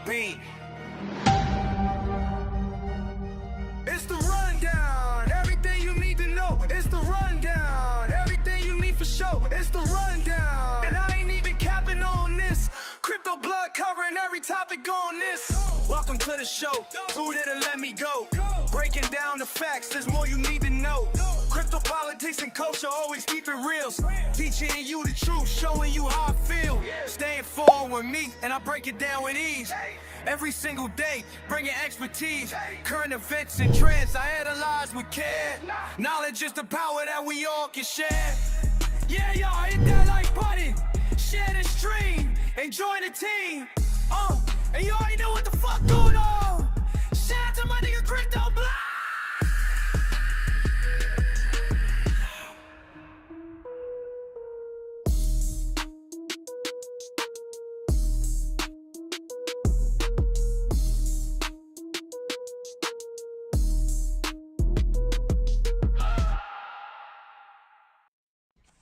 beat. It's the rundown, everything you need to know. It's the rundown, everything you need for show. It's the rundown, and I ain't even capping on this. Crypto blood covering every topic on this. Welcome to the show, who didn't let me go? Breaking down the facts, there's more you need to know. Crypto politics and culture, always keep it real. Teaching you the truth, showing you how I feel. Staying forward with me, and I break it down with ease. Every single day, bringing expertise. Current events and trends, I analyze with care. Knowledge is the power that we all can share. Yeah, y'all, hit that like button. Share the stream, and join the team. And you already know what the fuck going on. Shout out to my nigga Crypto Block.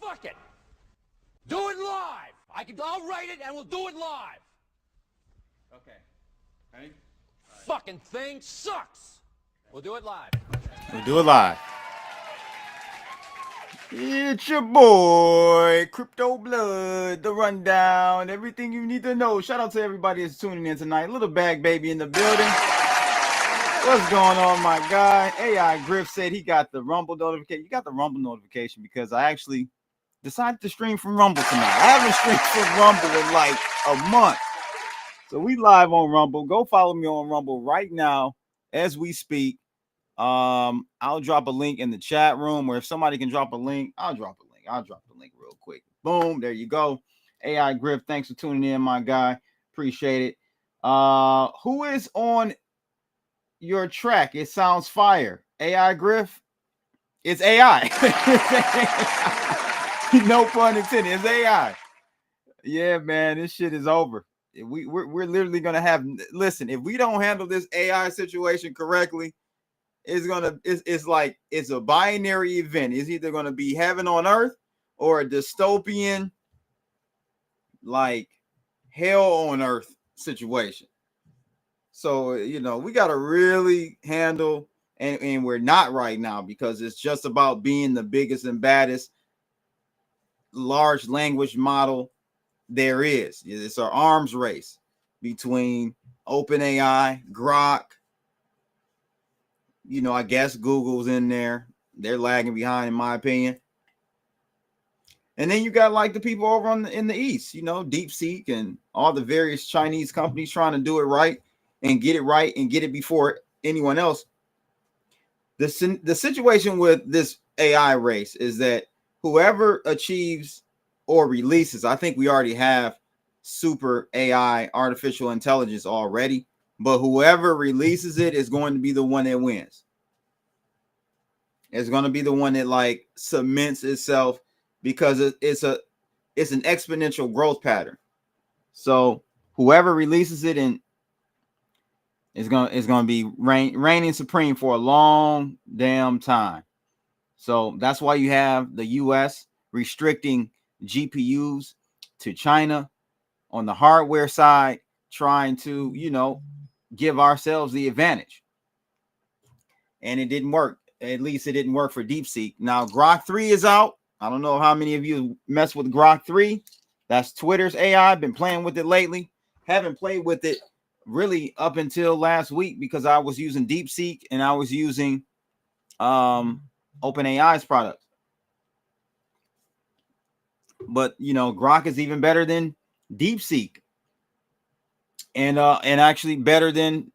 Fuck it. Do it live. I'll write it and we'll do it live. Okay. Ready? Fucking thing sucks. We'll do it live. We'll do it live. It's your boy, Crypto Blood, the rundown, everything you need to know. Shout out to everybody that's tuning in tonight. Little Bag Baby in the building. What's going on, my guy? AI Griff said he got the Rumble notification. You got the Rumble notification because I actually decided to stream from Rumble tonight. I haven't streamed from Rumble in like a month. So we live on Rumble. Go follow me on Rumble right now as we speak. I'll drop a link in the chat room, or if somebody can drop a link, I'll drop a link. I'll drop the link real quick. Boom, there you go. AI Griff, thanks for tuning in, my guy. Appreciate it. Who is on your track? It sounds fire. AI Griff? It's AI. No pun intended. It's AI. Yeah, man, this shit is over. We're literally gonna have. Listen, if we don't handle this AI situation correctly, it's like it's a binary event. It's either gonna be heaven on earth or a dystopian, like hell on earth situation. So we gotta really handle, and we're not right now because it's just about being the biggest and baddest large language model there is. It's an arms race between OpenAI, Grok. I guess Google's in there. They're lagging behind, in my opinion. And then you got like the people over in the East, DeepSeek and all the various Chinese companies trying to do it right and get it before anyone else. The situation with this AI race is that whoever achieves or releases, I think we already have super AI, artificial intelligence already, but whoever releases it is going to be the one that wins. It's going to be the one that like cements itself because it's an exponential growth pattern. So whoever releases it and is going to be reigning supreme for a long damn time. So that's why you have the US restricting GPUs to China on the hardware side, trying to, give ourselves the advantage. And it didn't work. At least it didn't work for DeepSeek. Now, Grok 3 is out. I don't know how many of you mess with Grok 3. That's Twitter's AI. Been playing with it lately. Haven't played with it really up until last week because I was using DeepSeek and I was using OpenAI's product. But Grok is even better than DeepSeek, and actually better than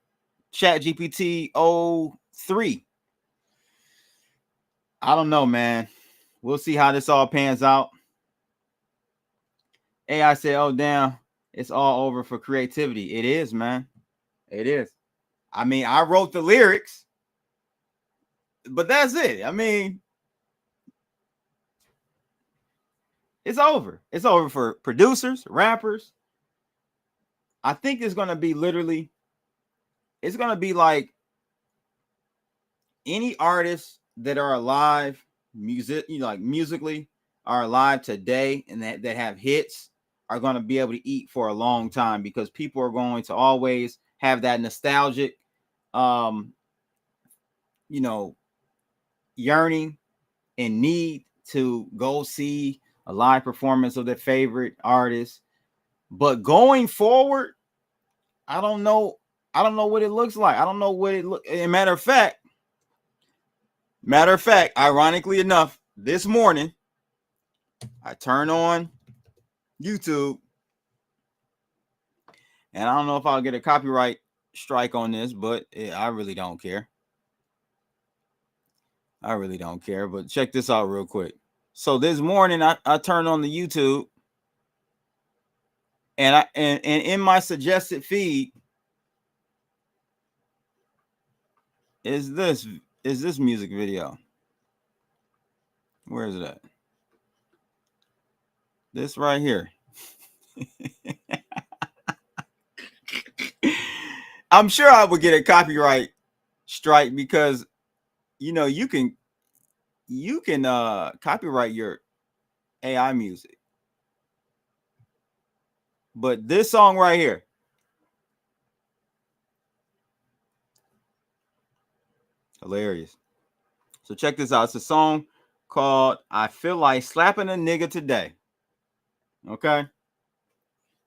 ChatGPT 3. I don't know, man. We'll see how this all pans out. AI said, "Oh damn, it's all over for creativity." It is, man. It is. I mean, I wrote the lyrics, but that's it. I mean, it's over. It's over for producers, rappers. I think it's going to be it's going to be like any artists that are alive, musically are alive today and that have hits are going to be able to eat for a long time, because people are going to always have that nostalgic, yearning and need to go see a live performance of their favorite artist. But going forward, I don't know what it looks like. I don't know what it look. And matter of fact, ironically enough, this morning I turned on YouTube, and I don't know if I'll get a copyright strike on this, but I really don't care. But check this out real quick. So this morning I turned on the YouTube, and in my suggested feed is this music video. Where is it at? This right here. I'm sure I would get a copyright strike, because you can copyright your AI music. But this song right here, hilarious. So check this out. It's a song called "I Feel Like Slapping a Nigga Today." Okay.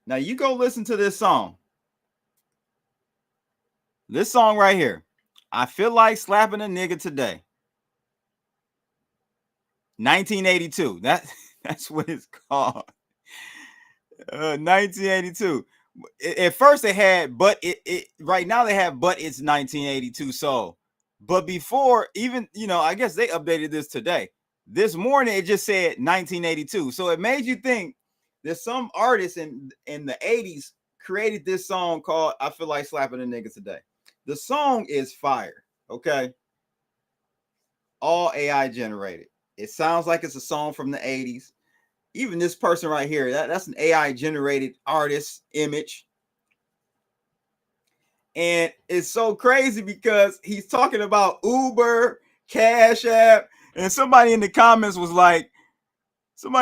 Now you go listen to this song. This song right here, "I Feel Like Slapping a Nigga Today." 1982. That's what it's called. 1982. At first they had, but it right now they have, but it's 1982. So, but before, even, I guess they updated this today. This morning it just said 1982. So it made you think that some artist in the 80s created this song called "I Feel Like Slapping a Nigga Today." The song is fire. Okay. All AI generated. It sounds like it's a song from the 80s. Even this person right here, that's an AI generated artist image. And it's so crazy because he's talking about Uber, Cash App, and somebody in the comments was like, let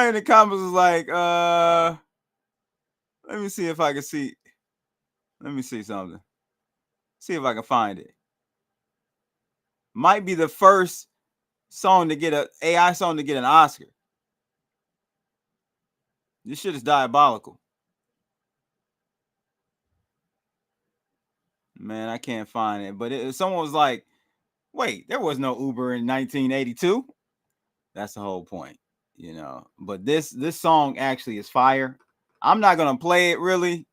me see if I can see. Let me see something. See if I can find it. Might be the first song to get an AI song to get an Oscar. This shit is diabolical. Man, I can't find it. But someone was like, wait, there was no Uber in 1982. That's the whole point, But this song actually is fire. I'm not going to play it really.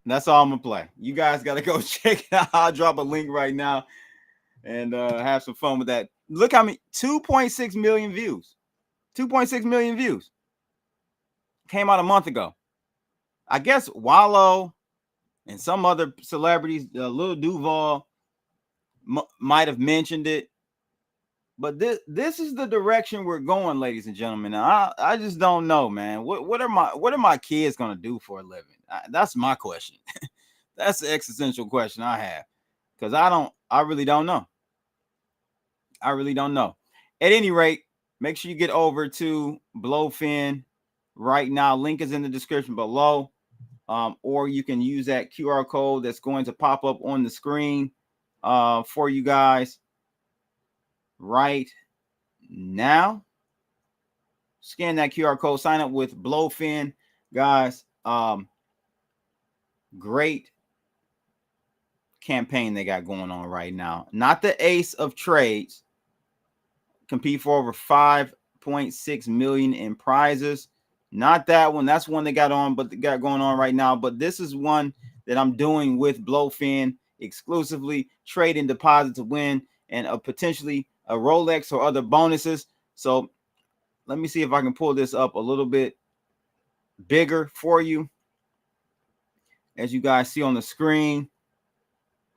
That's all I'm going to play. You guys got to go check it out. I'll drop a link right now and have some fun with that. Look how many, 2.6 million views. 2.6 million views. Came out a month ago. I guess Wallow and some other celebrities, Lil Duval, might have mentioned it. But this is the direction we're going, ladies and gentlemen. Now, I just don't know, man. What are my kids gonna do for a living? That's my question. That's the existential question I have, because I really don't know. At any rate, make sure you get over to Blowfin right now. Link is in the description below. Or you can use that QR code that's going to pop up on the screen for you guys right now. Scan that QR code, sign up with Blowfin, guys. Great campaign they got going on right now. Not the Ace of Trades. Compete for over 5.6 million in prizes. Not that one. That's one they got going on right now. But this is one that I'm doing with Blowfin exclusively. Trade and deposit to win, and potentially a Rolex or other bonuses. So let me see if I can pull this up a little bit bigger for you. As you guys see on the screen,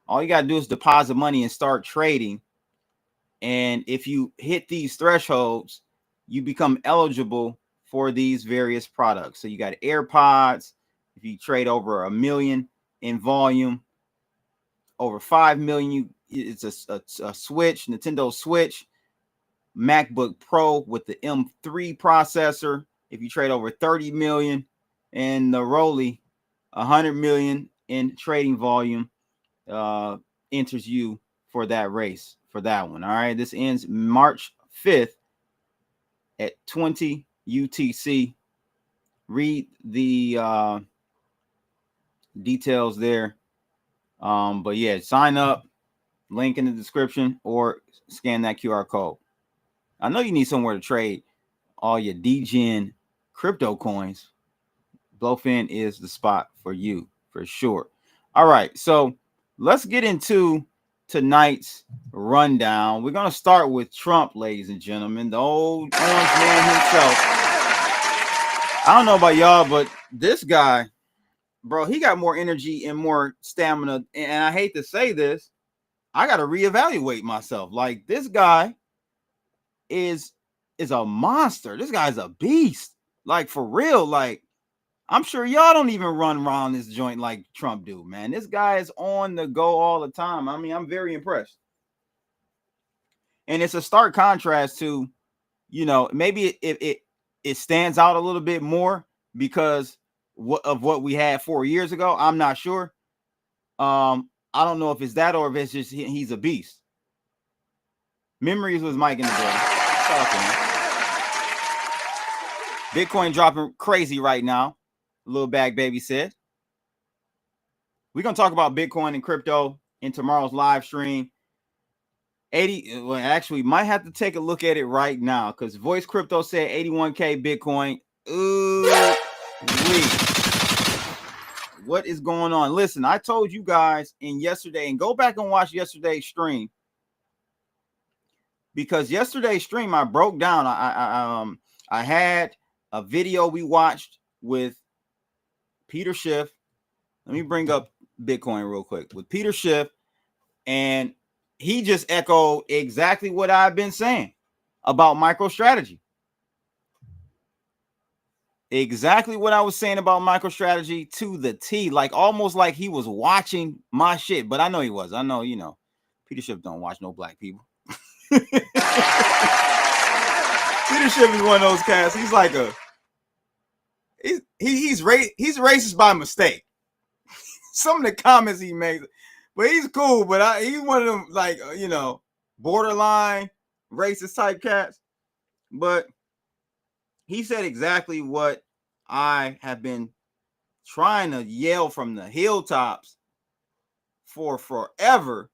all you got to do is deposit money and start trading. And if you hit these thresholds, you become eligible for these various products. So you got AirPods. If you trade over 1 million in volume, over 5 million, it's a Switch, Nintendo Switch. MacBook Pro with the M3 processor. If you trade over 30 million, and the Rolly 100 million in trading volume enters you for that race, for that one. All right, this ends March 5th at 20 UTC. Read the details there. But yeah, sign up, link in the description, or scan that QR code. I know you need somewhere to trade all your DGen crypto coins. Blowfin is the spot for you, for sure. All right, so let's get into tonight's rundown. We're going to start with Trump, ladies and gentlemen, the old orange man himself. I don't know about y'all, but this guy, bro, he got more energy and more stamina. And I hate to say this, I got to reevaluate myself. Like, this guy is a monster. This guy's a beast. Like, for real. Like, I'm sure y'all don't even run around this joint like Trump do, man. This guy is on the go all the time. I mean, I'm very impressed. And it's a stark contrast to, you know, maybe it stands out a little bit more because of what we had 4 years ago. I'm not sure. I don't know if it's that or if it's just he's a beast. Memories was Mike in the building. Bitcoin dropping crazy right now. Little Bag Baby said. We're going to talk about Bitcoin and crypto in tomorrow's live stream. 80, well, actually, might have to take a look at it right now because Voice Crypto said 81K Bitcoin. Ooh, what is going on? Listen, I told you guys in yesterday, and go back and watch yesterday's stream, because yesterday's stream I broke down. I had a video we watched with Peter Schiff. Let me bring up Bitcoin real quick with Peter Schiff, and he just echoed exactly what I've been saying about MicroStrategy. Exactly what I was saying about MicroStrategy to the T, like almost like he was watching my shit, but I know he was. I know, you know, Peter Schiff don't watch no black people. Peter Schiff is one of those cats. He's like he's racist by mistake. Some of the comments he makes, but he's cool. But he's one of them, like, you know, borderline racist type cats. But he said exactly what I have been trying to yell from the hilltops for forever.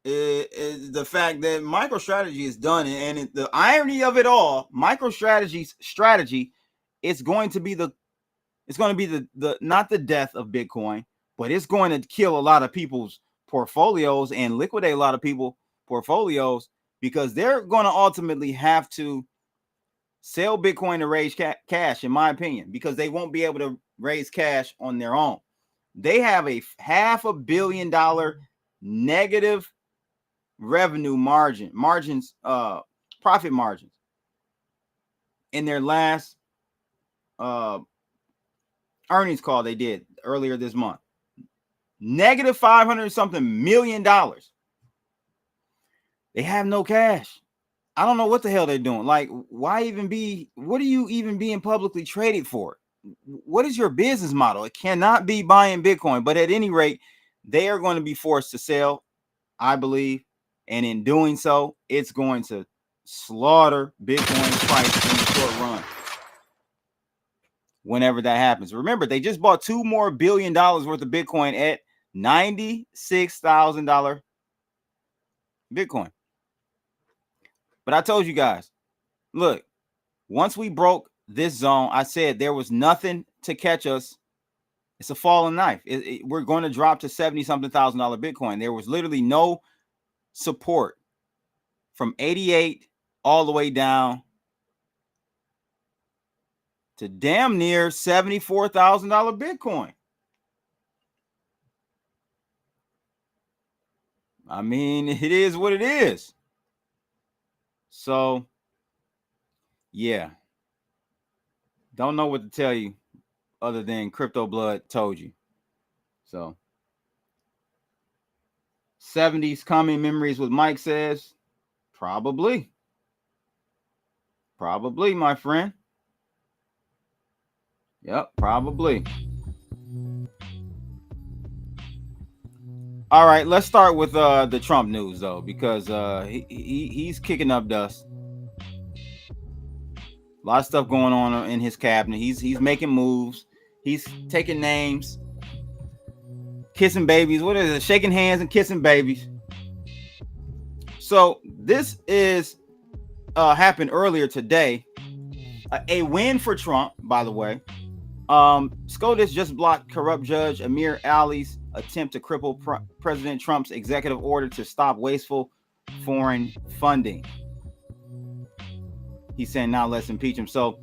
Is the fact that MicroStrategy is done, and the irony of it all, MicroStrategy's strategy is going to be the not the death of Bitcoin, but it's going to kill a lot of people's portfolios and liquidate a lot of people's portfolios, because they're going to ultimately have to sell Bitcoin to raise cash, in my opinion, because they won't be able to raise cash on their own. They have a $500 million negative revenue profit margins in their last earnings call they did earlier this month. Negative 500 something million dollars. They have no cash. I don't know what the hell they're doing. Like, why even what are you even being publicly traded for? What is your business model? It cannot be buying Bitcoin, but at any rate, they are going to be forced to sell, I believe. And in doing so, it's going to slaughter Bitcoin's price in the short run. Whenever that happens. Remember, they just bought $2 more billion worth of Bitcoin at $96,000 Bitcoin. But I told you guys, look, once we broke this zone, I said there was nothing to catch us. It's a falling knife. We're going to drop to $70-something thousand Bitcoin. There was literally no support from 88 all the way down to damn near $74,000 Bitcoin. I mean, it is what it is. So, yeah. Don't know what to tell you other than Crypto Blood told you. So, 70s coming, memories with Mike says. Probably, my friend. Yep, probably. All right, let's start with the Trump news though, because he's kicking up dust. A lot of stuff going on in his cabinet. He's making moves. He's taking names, kissing babies. What is it? Shaking hands and kissing babies. So this is happened earlier today. A win for Trump, by the way. SCOTUS just blocked corrupt Judge Amir Ali's attempt to cripple President Trump's executive order to stop wasteful foreign funding. He's saying now let's impeach him. So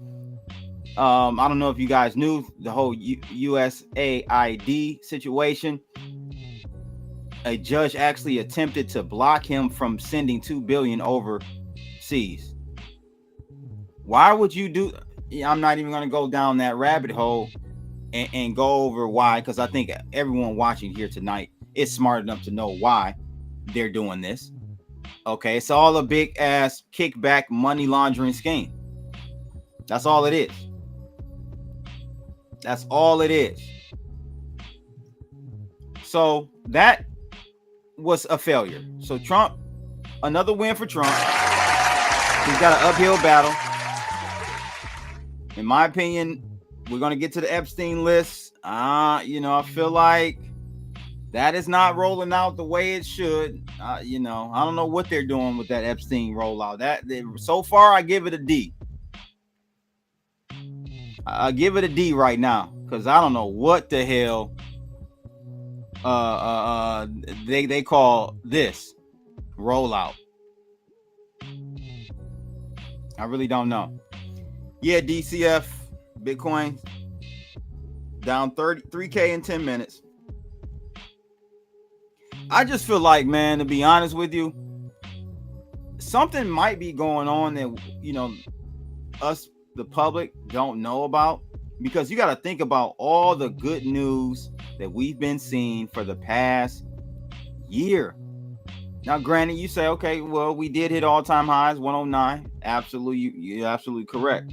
I don't know if you guys knew the whole USAID situation. A judge actually attempted to block him from sending $2 billion overseas. Why would you do? I'm not even going to go down that rabbit hole and go over why, because I think everyone watching here tonight is smart enough to know why they're doing this. Okay, it's all a big ass kickback money laundering scheme. That's all it is. That's all it is. So that was a failure. So Trump, another win for Trump. He's got an uphill battle. In my opinion, we're going to get to the Epstein list. I feel like that is not rolling out the way it should. I don't know what they're doing with that Epstein rollout. So far, I give it a D. I give it a D right now because I don't know what the hell they call this rollout. I really don't know. Yeah, DCF Bitcoin down 33K in 10 minutes. I just feel like, man, to be honest with you, something might be going on that, us, the public, don't know about, because you got to think about all the good news that we've been seeing for the past year. Now, granted, you say, okay, well, we did hit all-time highs, 109. Absolutely, you're absolutely correct.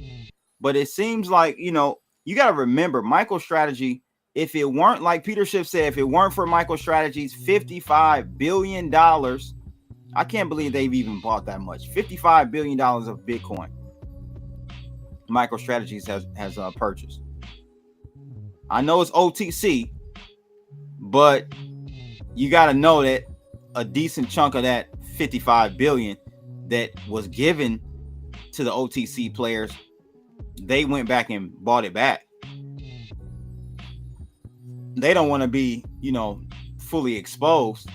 But it seems like, you got to remember, MicroStrategy, if it weren't, like Peter Schiff said, if it weren't for MicroStrategy's $55 billion, I can't believe they've even bought that much. $55 billion of Bitcoin MicroStrategy has purchased. I know it's OTC, but you got to know that a decent chunk of that 55 billion that was given to the OTC players, they went back and bought it back. They don't want to be, fully exposed.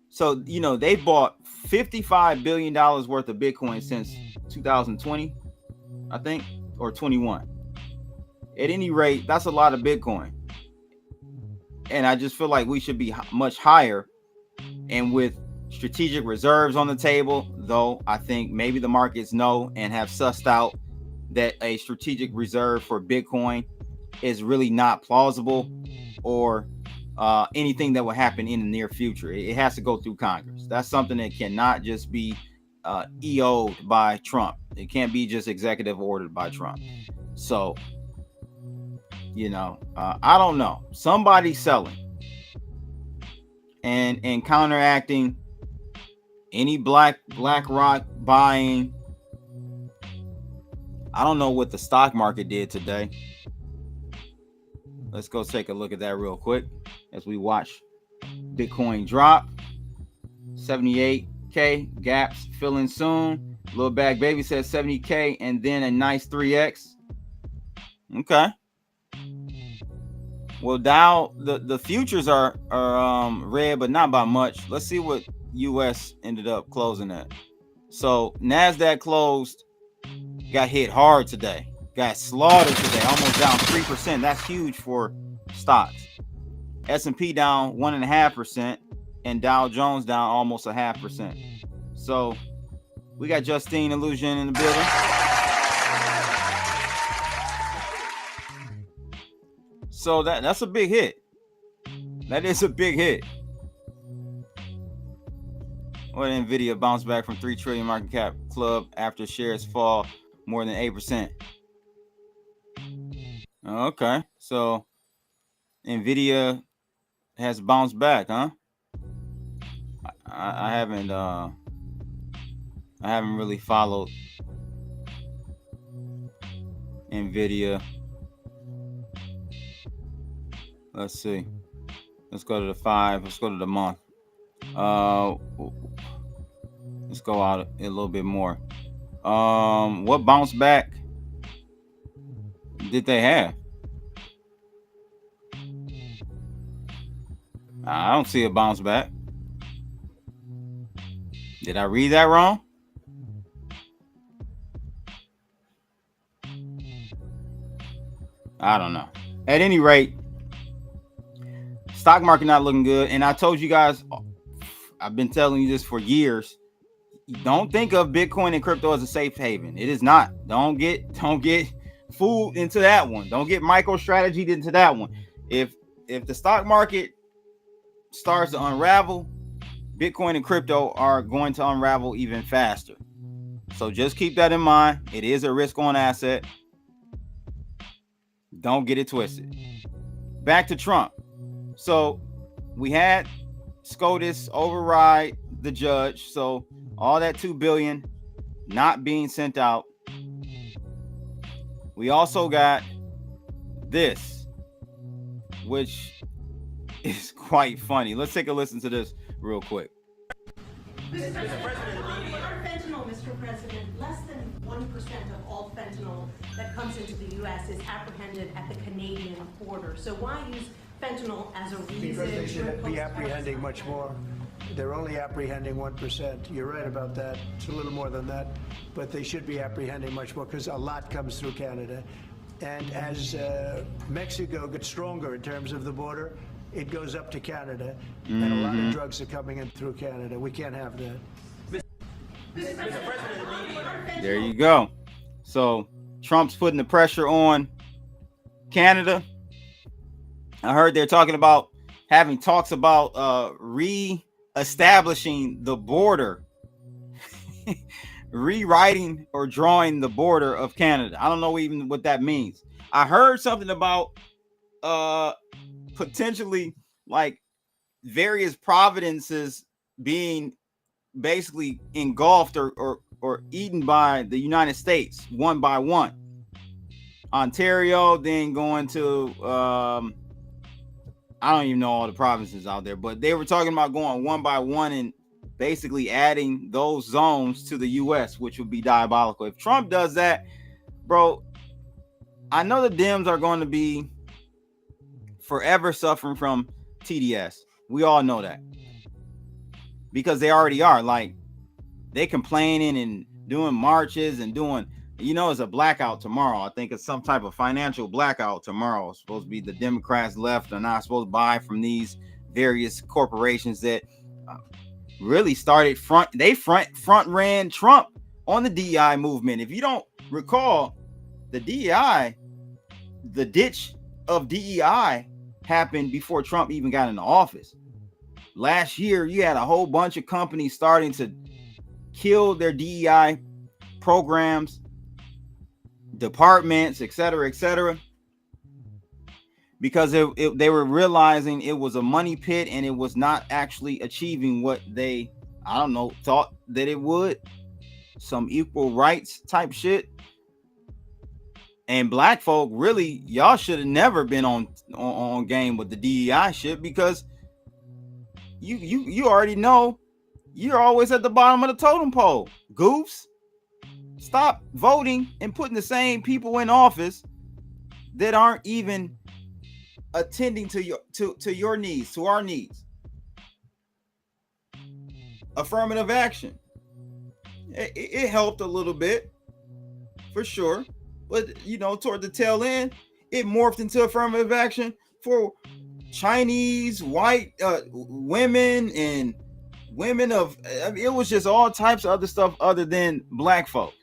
So, they bought $55 billion worth of Bitcoin since 2020, I think, or 21. At any rate, that's a lot of Bitcoin. And I just feel like we should be much higher. And with strategic reserves on the table, though, I think maybe the markets know and have sussed out that a strategic reserve for Bitcoin is really not plausible or anything that will happen in the near future. It has to go through Congress. That's something that cannot just be EO'd by Trump. It can't be just executive ordered by Trump. So, I don't know. Somebody's selling and counteracting any BlackRock buying. I don't know what the stock market did today. Let's go take a look at that real quick as we watch Bitcoin drop. 78K, gaps filling soon. Little Bag Baby says 70K and then a nice 3X. Okay. Well, Dow, the futures are red, but not by much. Let's see what US ended up closing at. So NASDAQ closed, got hit hard today. Got slaughtered today, almost down 3%. That's huge for stocks. S&P down 1.5%, and Dow Jones down almost 0.5%. So we got Justine Illusion in the building. So that's a big hit. That is a big hit. Or Nvidia bounced back from 3 trillion market cap club after shares fall more than 8%. Okay, so Nvidia has bounced back, huh? I haven't really followed Nvidia. Let's see. Let's go to the 5. Let's go to the month. Let's go out a little bit more. What bounce back did they have? I don't see a bounce back. Did I read that wrong? I don't know. At any rate, stock market not looking good. And I told you guys, I've been telling you this for years. Don't think of Bitcoin and crypto as a safe haven. It is not. Don't get fooled into that one. Don't get MicroStrategied into that one. If the stock market starts to unravel, Bitcoin and crypto are going to unravel even faster. So just keep that in mind. It is a risk-on asset. Don't get it twisted. Back to Trump. So we had SCOTUS override the judge. So all that $2 billion not being sent out. We also got this, which is quite funny. Let's take a listen to this real quick. Mr. President, on fentanyl, Mr. President, less than 1% of all fentanyl that comes into the U.S. is apprehended at the Canadian border. So why use fentanyl as a reason? Because they should be apprehending much more. They're only apprehending 1%. You're right about that. It's a little more than that. But they should be apprehending much more because a lot comes through Canada. And as Mexico gets stronger in terms of the border, it goes up to Canada. And a lot of drugs are coming in through Canada. We can't have that. There you go. So Trump's putting the pressure on Canada. I heard they're talking about having talks about re-establishing the border, rewriting or drawing the border of Canada. I don't know even what that means. I heard something about potentially like various provinces being basically engulfed or eaten by the United States one by one. Ontario, then going to I don't even know all the provinces out there, but they were talking about going one by one and basically adding those zones to the US, which would be diabolical. If Trump does that, bro, I know the Dems are going to be forever suffering from TDS. We all know that. Because they already are. Like, they complaining and doing marches and doing, it's a blackout tomorrow. I think it's some type of financial blackout tomorrow. It's supposed to be the Democrats left are not supposed to buy from these various corporations that really started front ran Trump on the DEI movement. If you don't recall, the DEI, the ditch of DEI happened before Trump even got into office. Last year, you had a whole bunch of companies starting to kill their DEI programs, departments, etc., because they were realizing it was a money pit and it was not actually achieving what they, thought that it would. Some equal rights type shit. And black folk, really, y'all should have never been on game with the DEI shit, because you already know you're always at the bottom of the totem pole. Goofs, stop voting and putting the same people in office that aren't even attending to your needs, to our needs. Affirmative action. It helped a little bit, for sure. But, toward the tail end, it morphed into affirmative action for Chinese, white women and women of, it was just all types of other stuff other than black folks.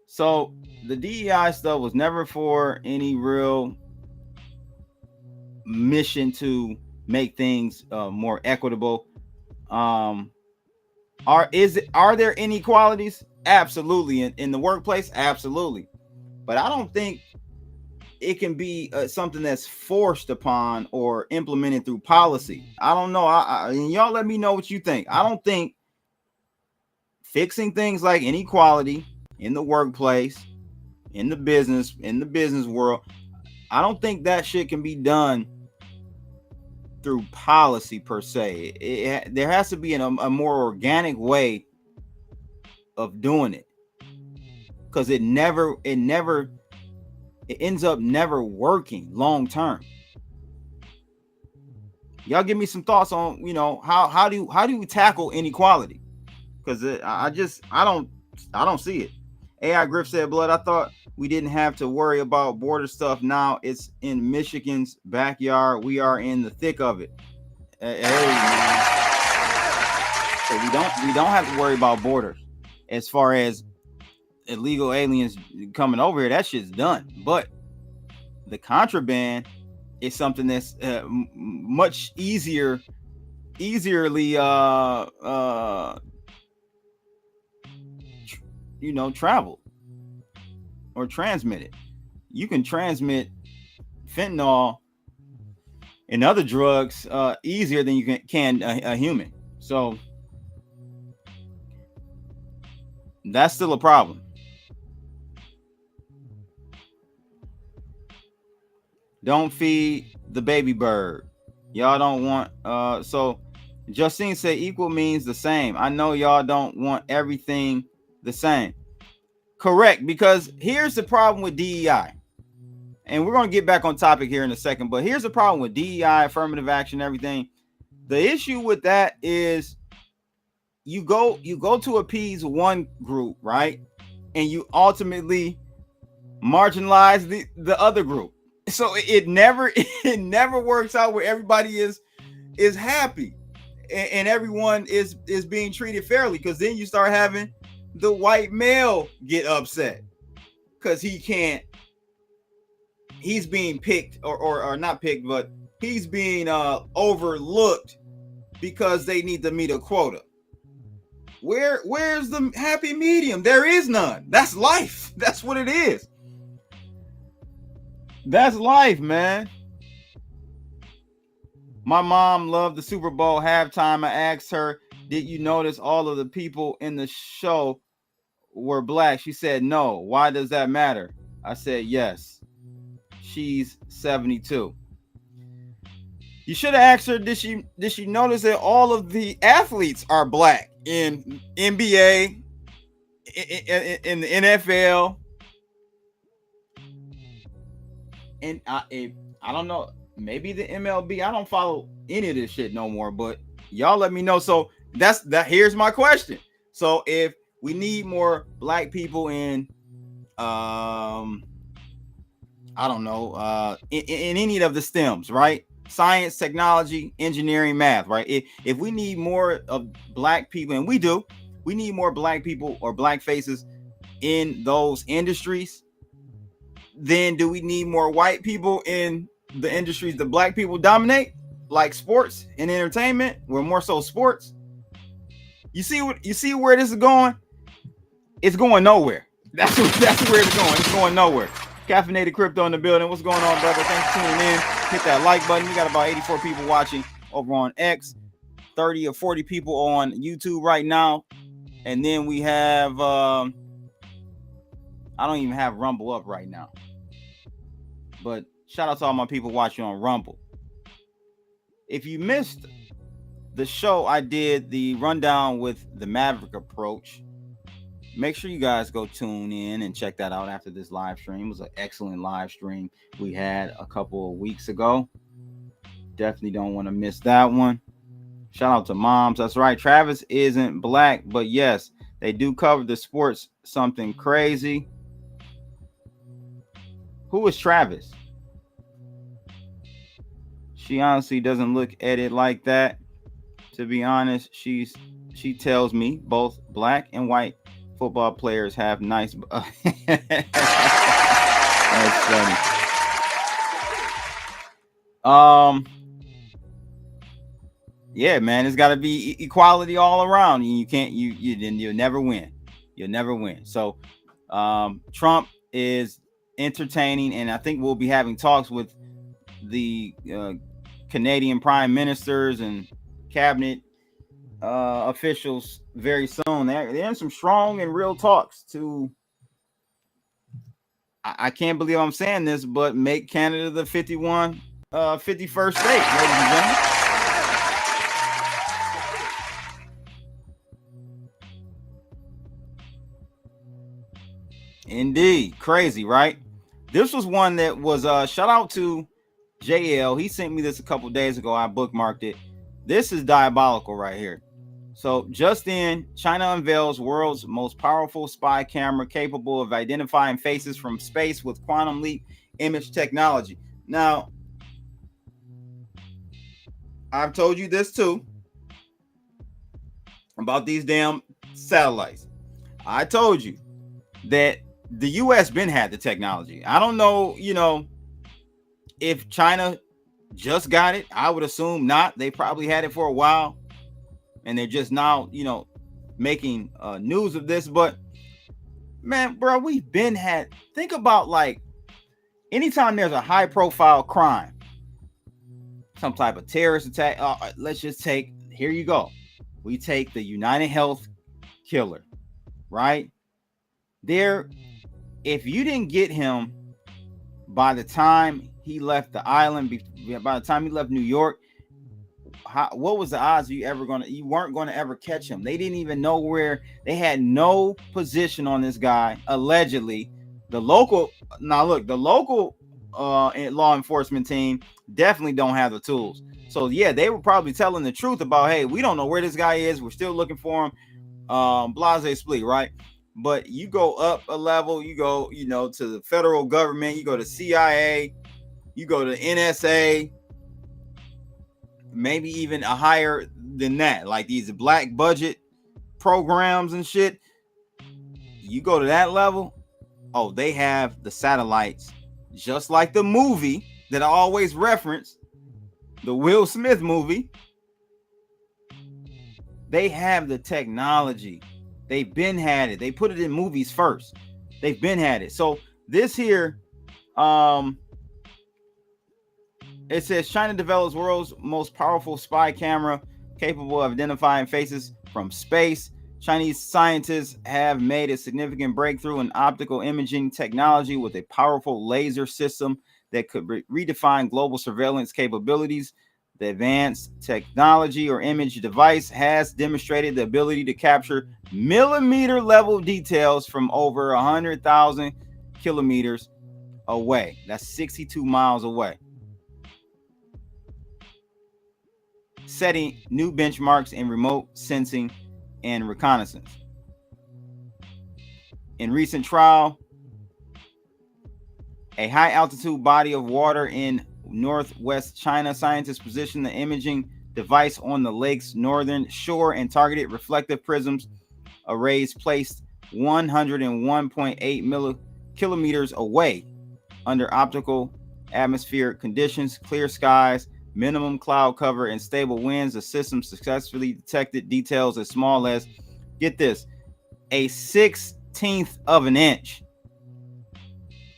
So the DEI stuff was never for any real mission to make things more equitable. Are there inequalities? Absolutely. In the workplace, absolutely. But I don't think it can be something that's forced upon or implemented through policy. I don't know. And y'all let me know what you think. I don't think fixing things like inequality in the workplace, in the business world, I don't think that shit can be done through policy per se. There has to be a more organic way of doing it, because it ends up never working long term. Y'all give me some thoughts on, how do we tackle inequality? Because I don't see it. AI Griff said, Blood, I thought we didn't have to worry about border stuff. Now it's in Michigan's backyard. We are in the thick of it. Hey, man. So we don't have to worry about borders as far as illegal aliens coming over here. That shit's done. But the contraband is something that's much easily traveled or transmitted. You can transmit fentanyl and other drugs easier than you can a human. So that's still a problem. Don't feed the baby bird. Y'all don't want so Justine said equal means the same. I know y'all don't want everything the same. Correct, because here's the problem with DEI. And we're going to get back on topic here in a second, but here's the problem with DEI, affirmative action, everything. The issue with that is you go to appease one group, right? And you ultimately marginalize the other group. So it never works out where everybody is happy and everyone is being treated fairly, because then you start having the white male get upset because he's being picked or not picked, but he's being overlooked because they need to meet a quota. Where's the happy medium? There is none. That's life. That's what it is. That's life, man. My mom loved the Super Bowl halftime. I asked her, did you notice all of the people in the show were black? She said, no. Why does that matter? I said, yes. She's 72. You should have asked her, did she notice that all of the athletes are black in NBA, in the NFL? And I don't know, maybe the MLB. I don't follow any of this shit no more, but y'all let me know. So here's my question. So if we need more black people in I don't know, in any of the STEMs, right? Science, technology, engineering, math, right? If we need more of black people, and we need more black people or black faces in those industries, then do we need more white people in the industries that black people dominate, like sports and entertainment? We're more so sports. You see where this is going? It's going nowhere. That's where it's going. It's going nowhere. Caffeinated Crypto in the building. What's going on, brother? Thanks for tuning in. Hit that like button. We got about 84 people watching over on X, 30 or 40 people on YouTube right now. And then we have I don't even have Rumble up right now. But shout out to all my people watching on Rumble. If you missed the show, I did the rundown with the Maverick approach. Make sure you guys go tune in and check that out after this live stream. It was an excellent live stream we had a couple of weeks ago. Definitely don't want to miss that one. Shout out to moms. That's right. Travis isn't black, but yes, they do cover the sports something crazy. Who is Travis? She honestly doesn't look at it like that. To be honest, she tells me both black and white football players have nice. That's funny. Yeah, man, it's got to be equality all around. You can't, you'll never win. You'll never win. So, Trump is entertaining, and I think we'll be having talks with the Canadian prime ministers and cabinet officials very soon. They're in some strong and real talks to. I can't believe I'm saying this, but make Canada the 51st state, ladies and gentlemen. Indeed. Crazy, right? This was one that was shout out to JL. He sent me this a couple days ago. I bookmarked it. This is diabolical right here. So just in, China unveils world's most powerful spy camera capable of identifying faces from space with quantum leap image technology. Now, I've told you this too about these damn satellites. I told you that the U.S. been had the technology. I don't know, if China just got it. I would assume not. They probably had it for a while, and they're just now, making news of this. But man, bro, we've been had. Think about, like, anytime there's a high-profile crime, some type of terrorist attack. Let's just take. Here you go. We take the United Health killer, right? There, if you didn't get him by the time he left the island, by the time he left New York, what was the odds you weren't going to ever catch him? They didn't even know where. They had no position on this guy. Allegedly, the local law enforcement team definitely don't have the tools. So yeah, they were probably telling the truth about, hey, we don't know where this guy is. We're still looking for him. Blase split, right? But you go up a level, you go, to the federal government, you go to CIA, you go to NSA, maybe even a higher than that, like these black budget programs and shit. You go to that level, oh, they have the satellites, just like the movie that I always reference, the Will Smith movie. They have the technology. They've been had it. They put it in movies first. They've been had it. So this here, it says China develops world's most powerful spy camera capable of identifying faces from space. Chinese scientists have made a significant breakthrough in optical imaging technology with a powerful laser system that could redefine global surveillance capabilities. The advanced technology or image device has demonstrated the ability to capture millimeter level details from over 100,000 kilometers away. That's 62 miles away. Setting new benchmarks in remote sensing and reconnaissance. In recent trial, a high altitude body of water in northwest China, scientists positioned the imaging device on the lake's northern shore and targeted reflective prisms arrays placed 101.8 kilometers away under optical atmospheric conditions, clear skies, minimum cloud cover, and stable winds. The system successfully detected details as small as, get this, a 1/16 of an inch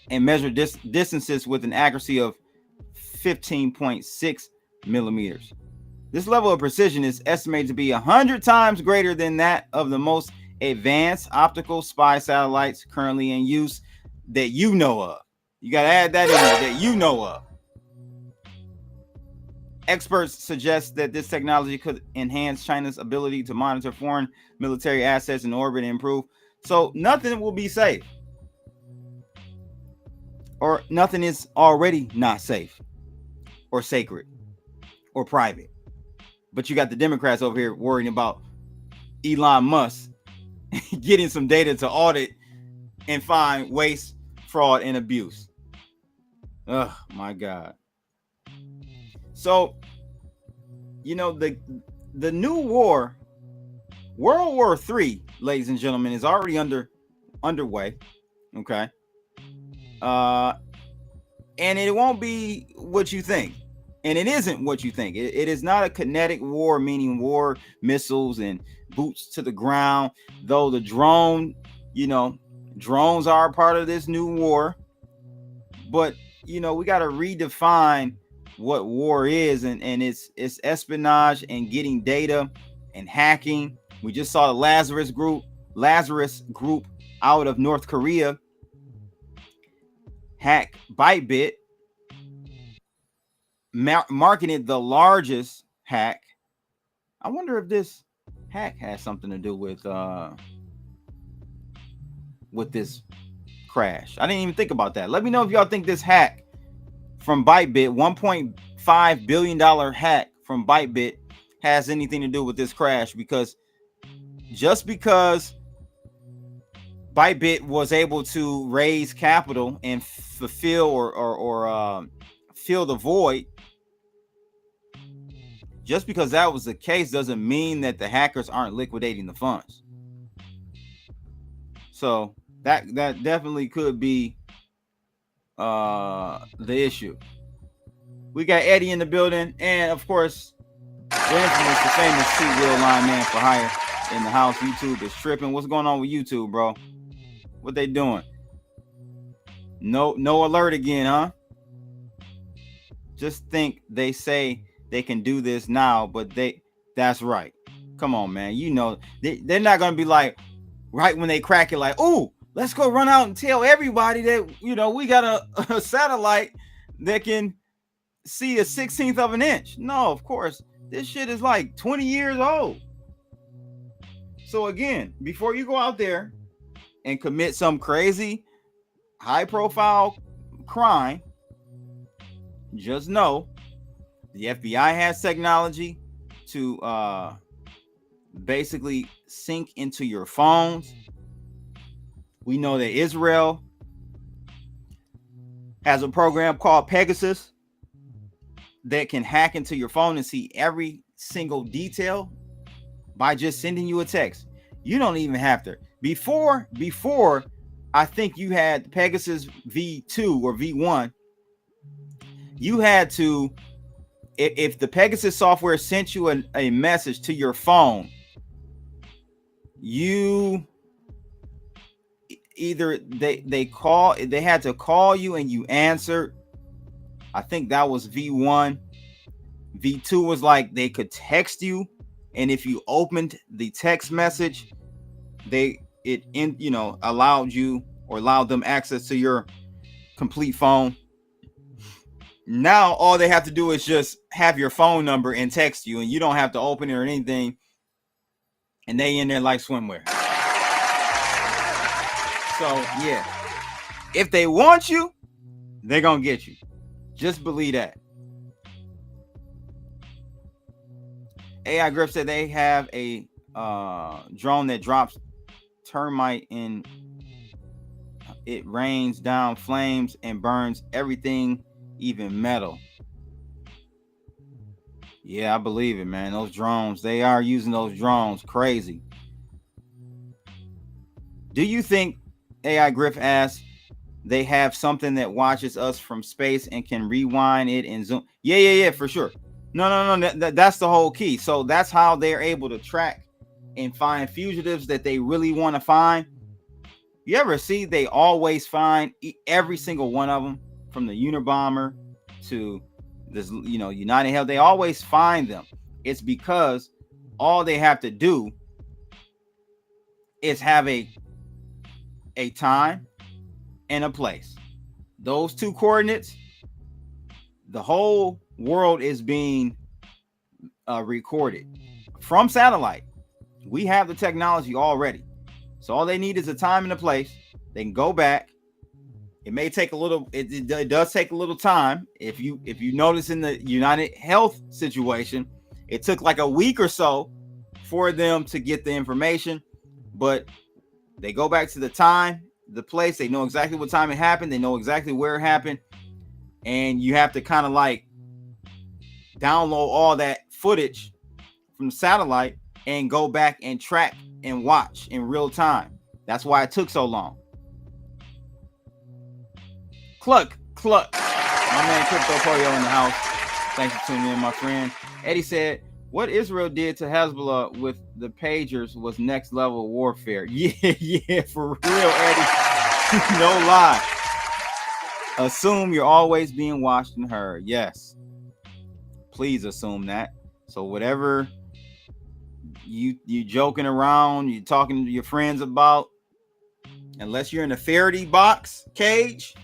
and measured distances with an accuracy of 15.6 millimeters. This level of precision is estimated to be 100 times greater than that of the most advanced optical spy satellites currently in use that you know of. You got to add that in there, that you know of. Experts suggest that this technology could enhance China's ability to monitor foreign military assets in orbit and improve. So nothing will be safe, or nothing is already not safe or sacred or private. But you got the Democrats over here worrying about Elon Musk getting some data to audit and find waste, fraud, and abuse. Oh my God. So, the new war, World War III, ladies and gentlemen, is already underway. Okay. And it won't be what you think. And it isn't what you think. It is not a kinetic war, meaning war missiles and boots to the ground. Though the drone, drones are a part of this new war. But, we got to redefine what war is. And it's espionage and getting data and hacking. We just saw the Lazarus group out of North Korea hack Bytebit, marking the largest hack. I wonder if this hack has something to do with this crash. I didn't even think about that. Let me know if y'all think this hack from Bytebit, $1.5 billion hack from Bytebit, has anything to do with this crash. Because just because Bytebit was able to raise capital and fulfill or fill the void, just because that was the case doesn't mean that the hackers aren't liquidating the funds. So that definitely could be the issue. We got Eddie in the building, and of course, the famous two-wheel line man for hire in the house. YouTube is tripping. What's going on with YouTube, bro? What they doing? No alert again, huh? Just think they say they can do this now, but that's right. Come on, man. They're not gonna be like, right when they crack it, like, oh, let's go run out and tell everybody that we got a satellite that can see a 16th of an inch. No, of course, this shit is like 20 years old. So again, before you go out there and commit some crazy high profile crime, just know the FBI has technology to basically sync into your phones. We know that Israel has a program called Pegasus that can hack into your phone and see every single detail by just sending you a text. You don't even have to. Before, I think you had Pegasus V2 or V1. You had to, if the Pegasus software sent you a message to your phone, you either they had to call you and you answered. I think that was V1. V2 was like they could text you, and if you opened the text message, allowed them access to your complete phone. Now all they have to do is just have your phone number and text you, and you don't have to open it or anything, and they in there like swimwear. So yeah, if they want you, they're gonna get you. Just believe that. AI Grip said they have a drone that drops termite and it rains down flames and burns everything, even metal. Yeah, I believe it, man. Those drones, they are using those drones crazy. Do you think, AI Griff asks, they have something that watches us from space and can rewind it and zoom? Yeah, for sure. No. That's the whole key. So that's how they're able to track and find fugitives that they really want to find. You ever see they always find every single one of them, from the Unabomber to this, United Health? They always find them. It's because all they have to do is have a time and a place. Those two coordinates, the whole world is being recorded from satellite. We have the technology already. So all they need is a time and a place. They can go back. It may take a little, it does take a little time. If you notice in the United Health situation, it took like a week or so for them to get the information, but they go back to the time, the place. They know exactly what time it happened. They know exactly where it happened. And you have to kind of like download all that footage from the satellite and go back and track and watch in real time. That's why it took so long. Cluck. My man Crypto Polio in the house. Thanks for tuning in, my friend. Eddie said, what Israel did to Hezbollah with the pagers was next level warfare. Yeah, for real, Eddie. No lie. Assume you're always being watched and heard. Yes. Please assume that. So whatever you joking around, you talking to your friends about, unless you're in a Faraday box cage,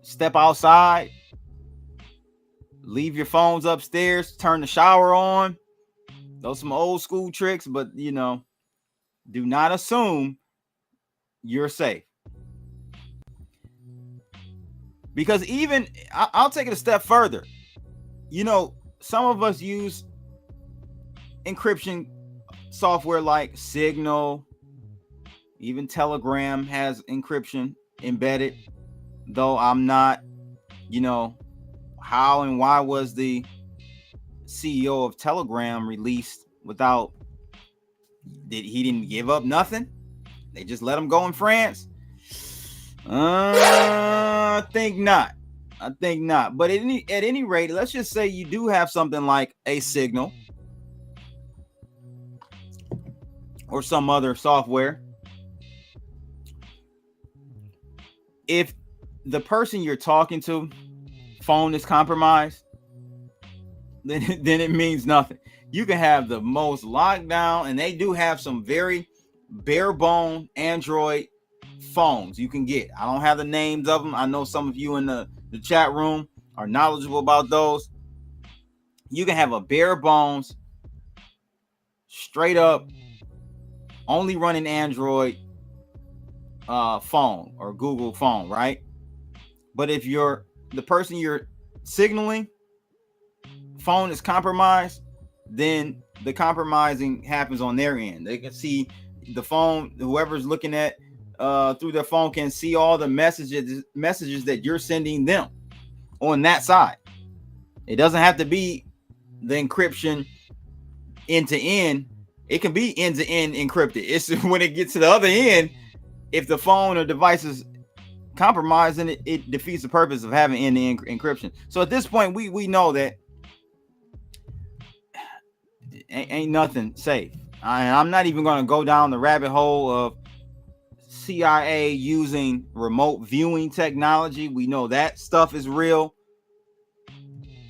step outside, leave your phones upstairs, turn the shower on. Those some old school tricks, but you know, do not assume you're safe. Because even I'll take it a step further. You know, some of us use encryption software like Signal, even Telegram has encryption embedded, though I'm not, you know, how and why was the CEO of Telegram released without, he didn't give up nothing? They just let him go in France? I think not. But at any rate, let's just say you do have something like a Signal or some other software. If the person you're talking to phone is compromised, then it means nothing. You can have the most locked down, and they do have some very bare bone Android phones you can get. I don't have the names of them. I know some of you in the chat room are knowledgeable about those. You can have a bare bones, straight up, only running Android phone or Google phone, right? But if the person you're signaling phone is compromised, then the compromising happens on their end. They can see the phone, whoever's looking at through their phone can see all the messages that you're sending them on that side. It doesn't have to be the encryption end to end. It can be end to end encrypted. It's when it gets to the other end, if the phone or device is compromised, then it defeats the purpose of having end-to-end encryption. So at this point, we know that ain't nothing safe. I'm not even going to go down the rabbit hole of CIA using remote viewing technology. We know that stuff is real.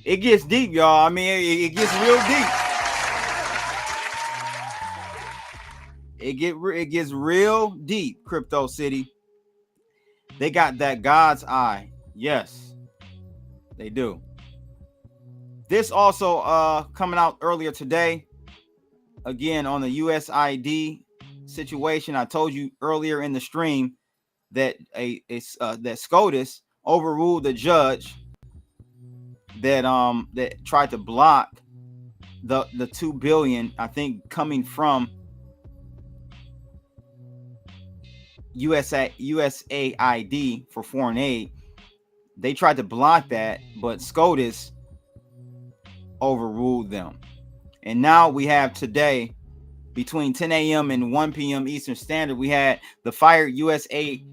It gets deep, y'all. I mean, it gets real deep. It gets real deep, Crypto City. They got that God's eye. Yes, they do. This also coming out earlier today. Again, on the USID situation, I told you earlier in the stream that that SCOTUS overruled the judge that tried to block the $2 billion, I think, coming from USAID for foreign aid. They tried to block that, but SCOTUS overruled them. And now we have today, between 10 a.m. and 1 p.m. Eastern Standard, we had the fired USAID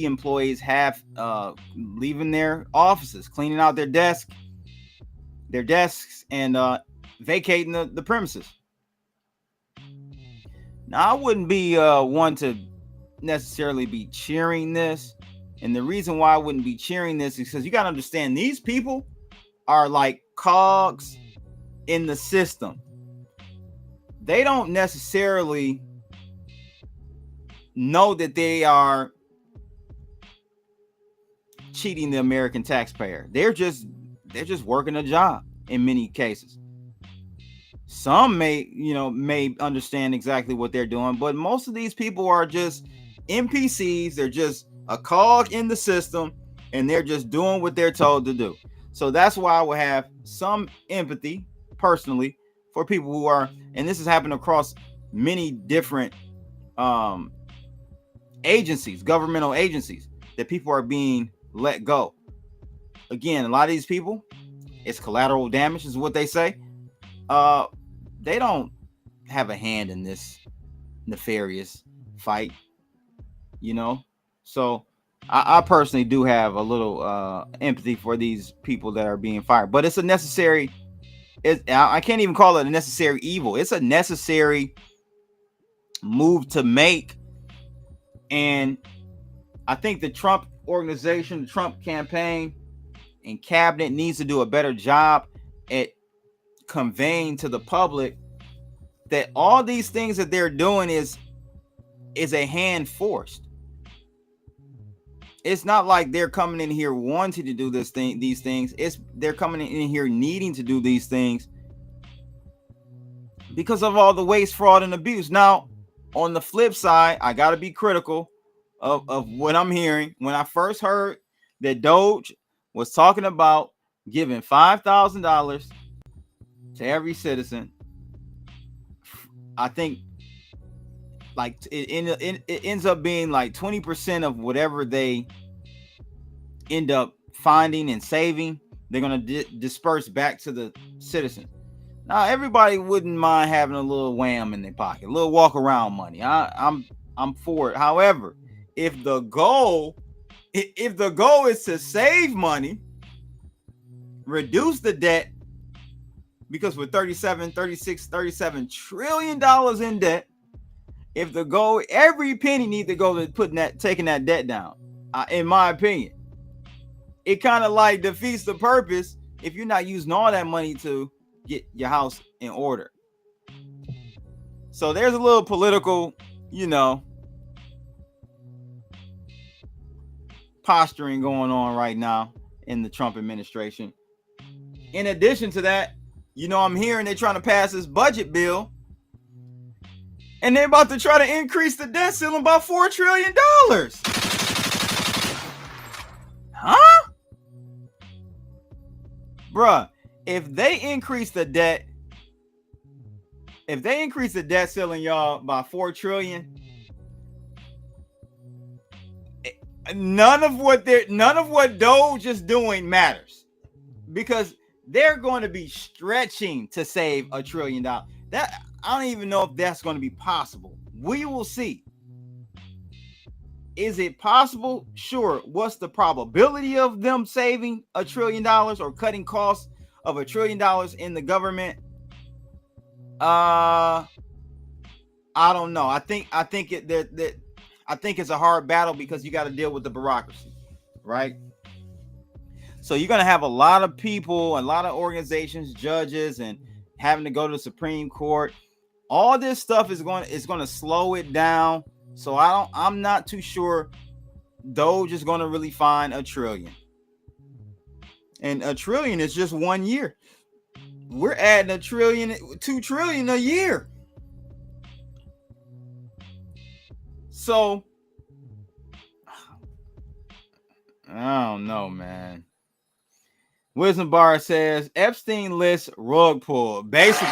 employees have leaving their offices, cleaning out their desks, and vacating the premises. Now, I wouldn't be one to necessarily be cheering this, and the reason why I wouldn't be cheering this is because you got to understand, these people are like cogs in the system. They don't necessarily know that they are cheating the American taxpayer. They're just working a job in many cases. Some may understand exactly what they're doing, but most of these people are just NPCs. They're just a cog in the system, and they're just doing what they're told to do. So that's why I would have some empathy personally for people who are, and this has happened across many different agencies, governmental agencies, that people are being let go. Again, a lot of these people, it's collateral damage is what they say. They don't have a hand in this nefarious fight, So I personally do have a little empathy for these people that are being fired, but it's a necessary. I can't even call it a necessary evil. It's a necessary move to make, and I think the Trump organization, the Trump campaign, and cabinet needs to do a better job at conveying to the public that all these things that they're doing is a hand forced. It's not like they're coming in here wanting to do these things. They're coming in here needing to do these things because of all the waste, fraud, and abuse. Now, on the flip side, I got to be critical of what I'm hearing. When I first heard that Doge was talking about giving $5,000 to every citizen, I think like it ends up being like 20% of whatever they end up finding and saving, they're going to disperse back to the citizens. Now, everybody wouldn't mind having a little wham in their pocket, a little walk around money. I'm for it. However, if the goal is to save money, reduce the debt, because with 37 trillion dollars in debt, if the goal, every penny needs to go to taking that debt down. In my opinion, it kind of like defeats the purpose if you're not using all that money to get your house in order. So there's a little political, posturing going on right now in the Trump administration. In addition to that, I'm hearing they're trying to pass this budget bill, and they're about to try to increase the debt ceiling by $4 trillion. Huh? Bruh, if they increase the debt ceiling, y'all, by $4 trillion, none of what Doge is doing matters, because they're going to be stretching to save $1 trillion. That, I don't even know if that's going to be possible. We will see. Is it possible? Sure. What's the probability of them saving $1 trillion or cutting costs of $1 trillion in the government? I don't know. I think it's a hard battle, because you got to deal with the bureaucracy, right? So you're going to have a lot of people, a lot of organizations, judges, and having to go to the Supreme Court. All this stuff is going to slow it down. So I'm not too sure Doge is going to really find $1 trillion. And $1 trillion is just 1 year. We're adding $1 trillion, $2 trillion a year. So I don't know, man. Wisdom Bar says Epstein list rug pull. Basically,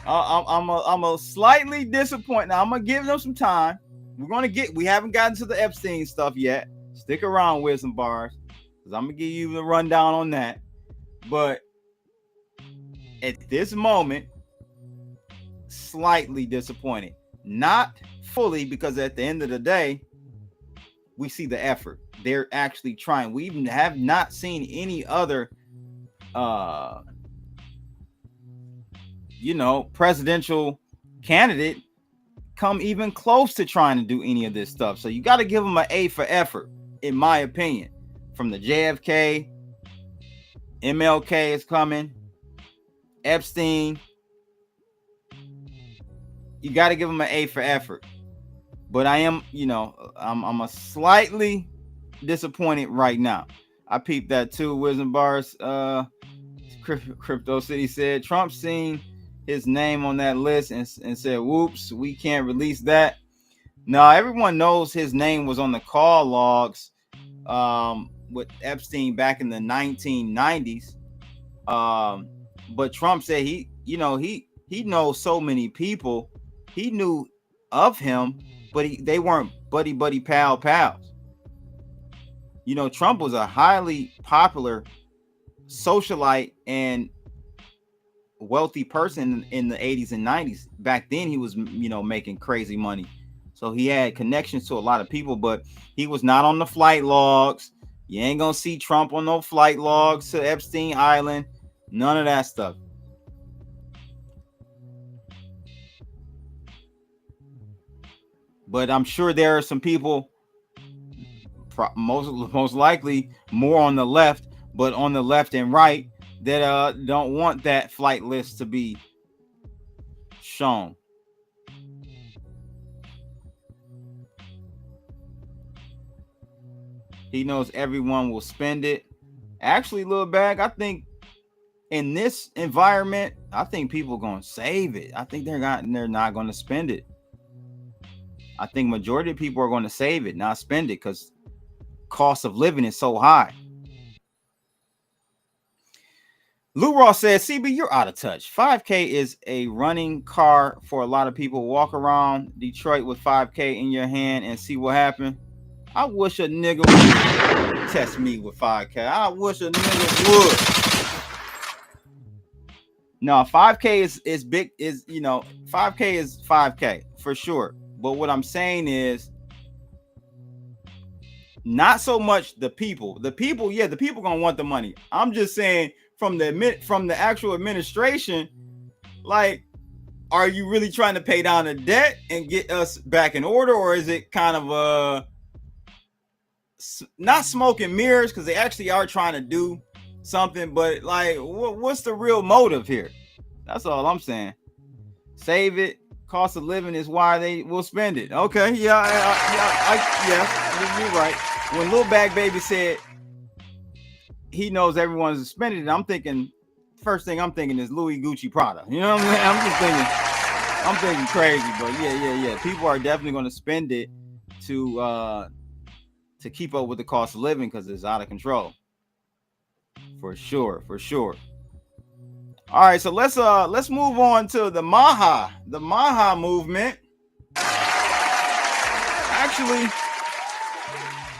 I'm a slightly disappointed. Now, I'm gonna give them some time. We haven't gotten to the Epstein stuff yet. Stick around, Wisdom Bars, because I'm gonna give you the rundown on that. But at this moment, slightly disappointed. Not fully, because at the end of the day, we see the effort. They're actually trying. We even have not seen any other presidential candidate come even close to trying to do any of this stuff. So you got to give them an A for effort, in my opinion. From the JFK, MLK is coming, Epstein. You got to give them an A for effort. But I am, I'm a slightly disappointed right now. I peeped that too. Wisdom Bars, Crypto City said Trump seen his name on that list and said, "Whoops, we can't release that." Now everyone knows his name was on the call logs with Epstein back in the 1990s. But Trump said he knows so many people. He knew of him, but they weren't buddy pals. Trump was a highly popular socialite and wealthy person in the 80s and 90s. Back then, he was, making crazy money. So he had connections to a lot of people, but he was not on the flight logs. You ain't gonna see Trump on no flight logs to Epstein Island. None of that stuff. But I'm sure there are some people, most likely more on the left, but on the left and right, that don't want that flight list to be shown. He knows everyone will spend it. Actually, Lil Bag, I think in this environment, I think people are going to save it. I think they're not going to spend it. I think majority of people are going to save it, not spend it, because cost of living is so high. Lou Ross says, CB, you're out of touch. 5K is a running car for a lot of people. Walk around Detroit with 5K in your hand and see what happens. I wish a nigga would test me with 5K. I wish a nigga would. No, 5K is big, 5K is 5K for sure. But what I'm saying is not so much the people. The people gonna want the money. I'm just saying from the actual administration, like, are you really trying to pay down the debt and get us back in order, or is it kind of not smoke and mirrors, because they actually are trying to do something, but like, what's the real motive here? That's all I'm saying. Save it. Cost of living is why they will spend it. Okay, yeah, you're right. When Lil Bag Baby said he knows everyone's spending it, I'm thinking, first thing I'm thinking is Louis, Gucci, Prada. You know what I'm saying? I'm thinking crazy, but yeah. People are definitely going to spend it to keep up with the cost of living, because it's out of control. For sure. All right, so let's move on to the MAHA movement. Actually,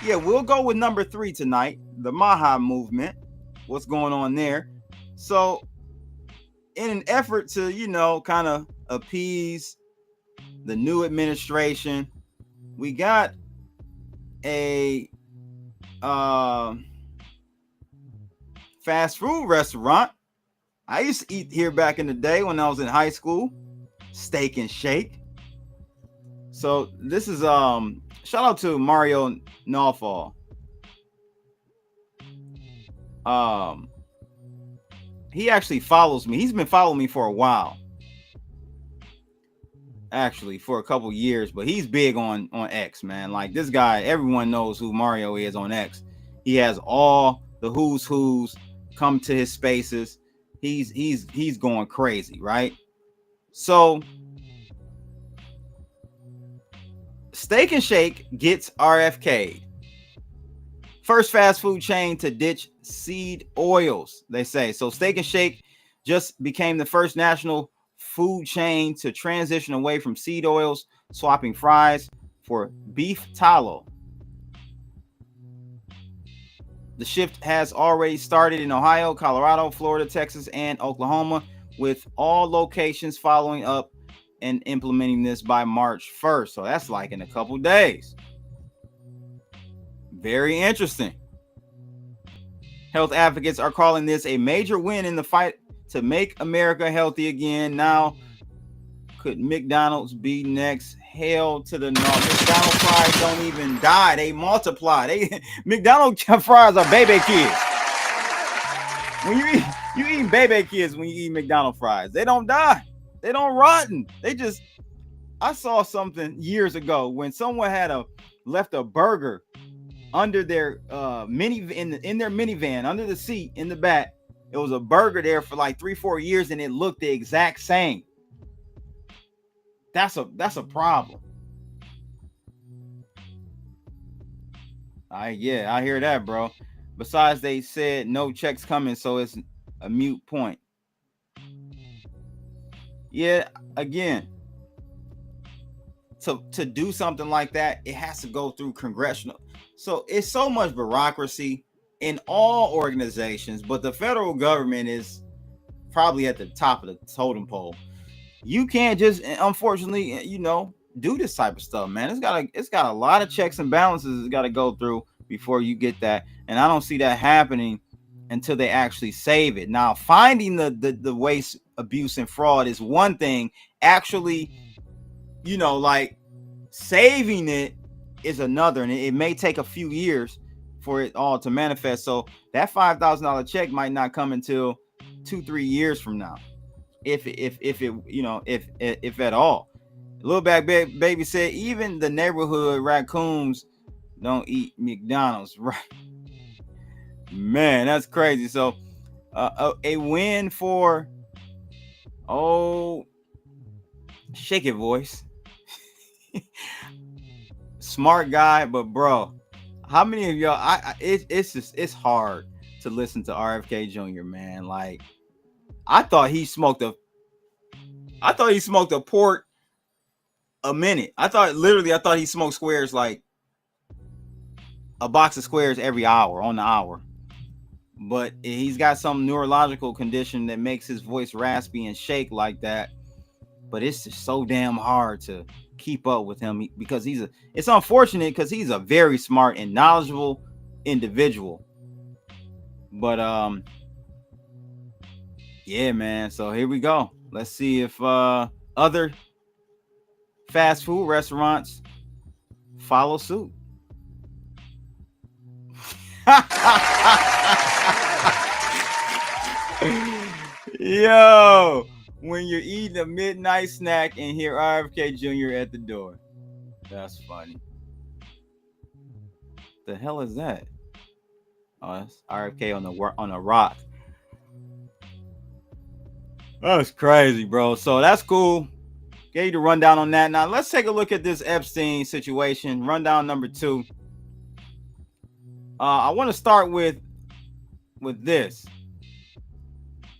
yeah, we'll go with number 3 tonight, the MAHA movement. What's going on there? So, in an effort to, kind of appease the new administration, we got a fast food restaurant I used to eat here back in the day when I was in high school, Steak and Shake. So this is shout out to Mario Nawfal. He actually follows me. He's been following me for a while. Actually, for a couple years, but he's big on X, man. Like, this guy, everyone knows who Mario is on X. He has all the who's come to his spaces. He's going crazy, right? So Steak and Shake gets RFK'd. First fast food chain to ditch seed oils, they say. So Steak and Shake just became the first national food chain to transition away from seed oils, swapping fries for beef tallow. The shift has already started in Ohio, Colorado, Florida, Texas, and Oklahoma, with all locations following up and implementing this by March 1st. So that's like in a couple days. Very interesting. Health advocates are calling this a major win in the fight to make America healthy again. Now, could McDonald's be next? Hell to the no. McDonald's fries don't even die. They multiply. McDonald's fries are baby kids. When you eat baby kids when you eat McDonald's fries. They don't die. They don't rotten. I saw something years ago when someone had left a burger under their in their minivan, under the seat in the back. It was a burger there for like 3-4 years, and it looked the exact same. That's a problem. I hear that, bro. Besides, they said no checks coming, so it's a moot point. Yeah, again, to do something like that, it has to go through congressional. So it's so much bureaucracy in all organizations, but the federal government is probably at the top of the totem pole. You can't just, unfortunately, do this type of stuff, man. It's got a lot of checks and balances it's got to go through before you get that. And I don't see that happening until they actually save it. Now, finding the waste, abuse, and fraud is one thing. Actually, like saving it is another, and it may take a few years for it all to manifest. So that $5,000 check might not come until 2-3 years from now, if at all. Little Back Baby said even the neighborhood raccoons don't eat McDonald's, right? Man, that's crazy. So a win for Shake It Voice. Smart guy, but bro, how many of y'all? It's hard to listen to RFK Jr. Man. Like, I thought he smoked a port a minute. I thought he smoked squares, like a box of squares every hour on the hour. But he's got some neurological condition that makes his voice raspy and shake like that. But it's just so damn hard to keep up with him because it's unfortunate because he's a very smart and knowledgeable individual. But yeah, man. So here we go. Let's see if other fast food restaurants follow suit. Yo, when you're eating a midnight snack and hear RFK Jr. at the door. That's funny. The hell is that? Oh, that's RFK on a rock. That's crazy, bro. So that's cool. Gave you the rundown on that. Now let's take a look at this Epstein situation. Rundown number 2. I want to start with this.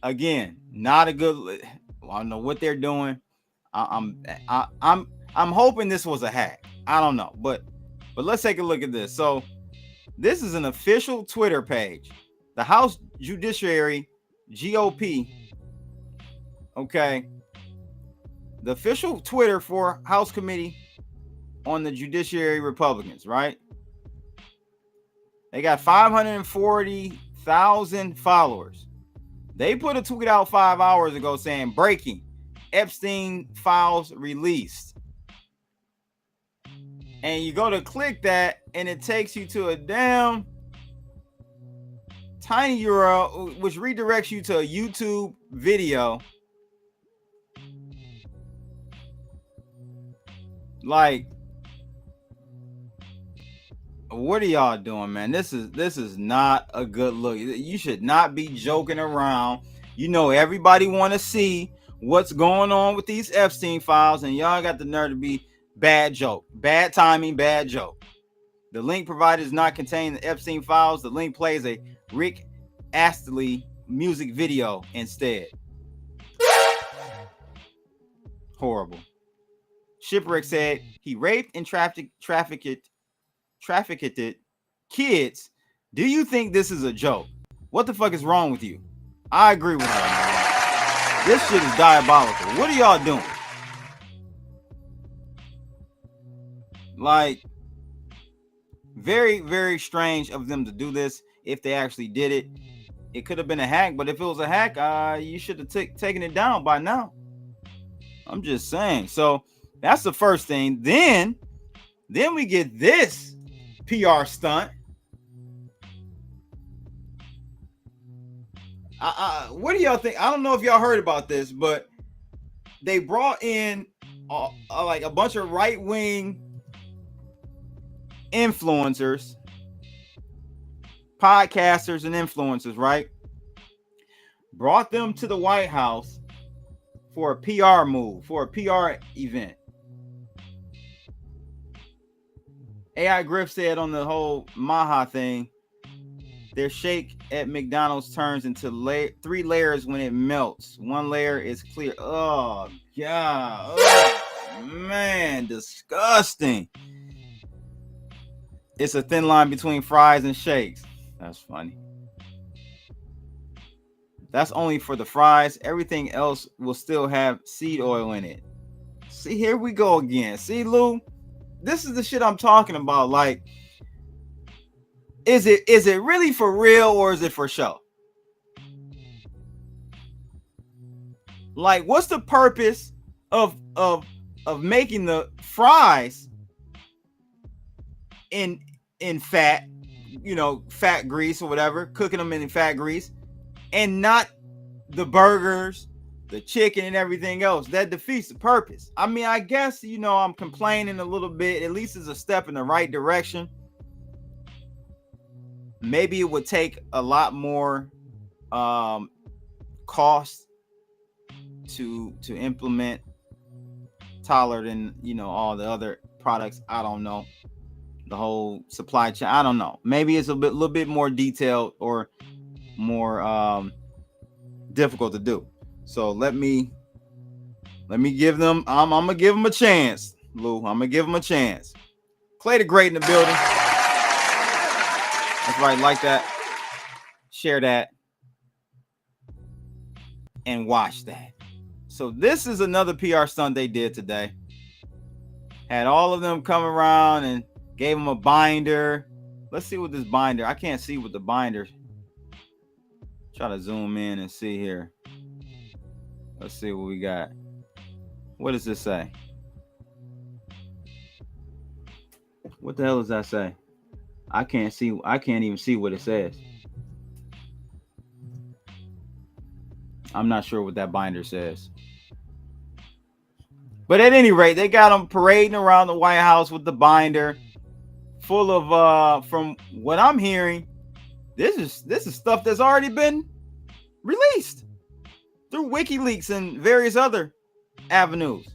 Again, not a good. I don't know what they're doing. I'm hoping this was a hack. I don't know, but let's take a look at this. So this is an official Twitter page. The House Judiciary GOP. Okay. The official Twitter for House Committee on the Judiciary Republicans, right? They got 540,000 followers. They put a tweet out 5 hours ago saying, breaking, Epstein Files released. And you go to click that, and it takes you to a damn tiny URL, which redirects you to a YouTube video. Like, what are y'all doing, man? This is not a good look. You should not be joking around. You know, everybody want to see what's going on with these Epstein files, and y'all got the nerve to be bad joke, bad timing, bad joke. The link provided does not contain the Epstein files. The link plays a Rick Astley music video instead. Horrible. Shipwreck said he raped and trafficked kids. Do you think this is a joke? What the fuck is wrong with you? I agree with her, man. This shit is diabolical. What are y'all doing? Like, very, very strange of them to do this. If they actually did it, it could have been a hack. But if it was a hack, you should have taken it down by now. I'm just saying. So that's the first thing. Then we get this PR stunt. What do y'all think? I don't know if y'all heard about this, but they brought in like a bunch of right-wing influencers, podcasters and influencers, right? Brought them to the White House for a PR move, for a PR event. AI Griff said on the whole MAHA thing, their shake at McDonald's turns into 3 layers when it melts. 1 layer is clear. Oh, God. Oh, man, disgusting. It's a thin line between fries and shakes. That's funny. That's only for the fries. Everything else will still have seed oil in it. See, here we go again. See, Lou, this is the shit I'm talking about. Like, is it really for real or is it for show? Like, what's the purpose of making the fries in fat, fat grease or whatever, cooking them in fat grease, and not the burgers, the chicken, and everything else? That defeats the purpose. I mean, I guess, I'm complaining a little bit. At least it's a step in the right direction. Maybe it would take a lot more cost to implement taller than all the other products. I don't know, the whole supply chain. I don't know. Maybe it's little bit more detailed or more difficult to do. So let me give them. I'm gonna give them a chance, Lou. I'm gonna give them a chance. Clay the Great in the building. That's right, like that. Share that and watch that. So this is another PR stunt they did today. Had all of them come around and gave them a binder. Let's see what this binder. I can't see what the binder. Try to zoom in and see here. Let's see what we got. What does this say? What the hell does that say? I can't see. I can't even see what it says. I'm not sure what that binder says. But at any rate, they got them parading around the White House with the binder full of, from what I'm hearing, this is stuff that's already been released through WikiLeaks and various other avenues.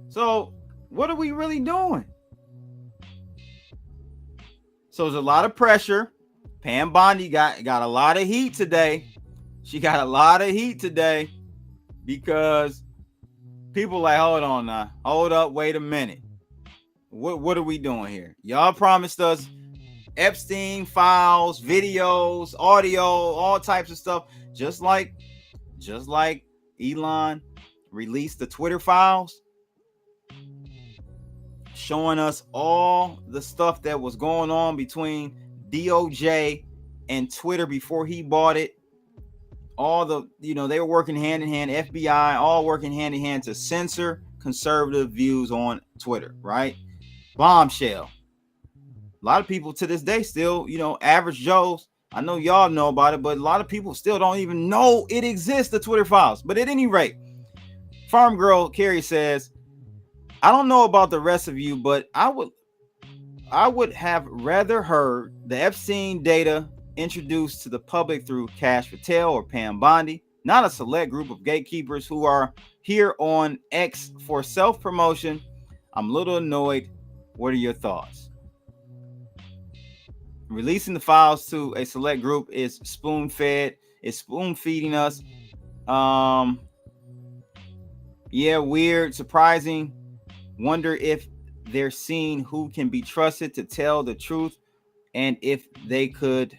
So what are we really doing? So there's a lot of pressure. Pam Bondi got a lot of heat today. She got a lot of heat today because people like, hold on now. Hold up. Wait a minute. What are we doing here? Y'all promised us Epstein files, videos, audio, all types of stuff. Just like Elon released the Twitter files, showing us all the stuff that was going on between DOJ and Twitter before he bought it. All the, they were working hand in hand, FBI, all working hand in hand to censor conservative views on Twitter, right? Bombshell. A lot of people to this day still, average Joes, I know y'all know about it, but a lot of people still don't even know it exists, the Twitter files. But at any rate, FarmGirlCarrie says, I don't know about the rest of you, but I would have rather heard the Epstein data introduced to the public through Cash Patel or Pam Bondi, not a select group of gatekeepers who are here on X for self-promotion. I'm a little annoyed. What are your thoughts? Releasing the files to a select group is spoon-fed. It's spoon-feeding us. Yeah, weird, surprising. Wonder if they're seeing who can be trusted to tell the truth and if they could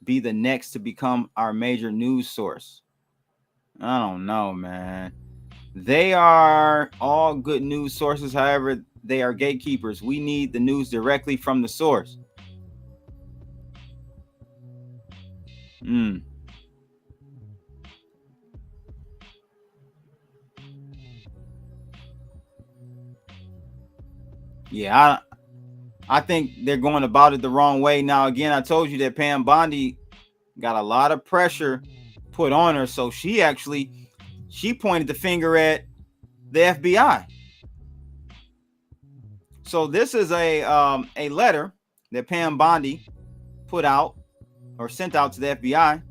be the next to become our major news source. I don't know, man. They are all good news sources. However, they are gatekeepers. We need the news directly from the source. Yeah, I think they're going about it the wrong way. Now, again, I told you that Pam Bondi got a lot of pressure put on her. So she pointed the finger at the FBI. So this is a letter that Pam Bondi put out or sent out to the FBI.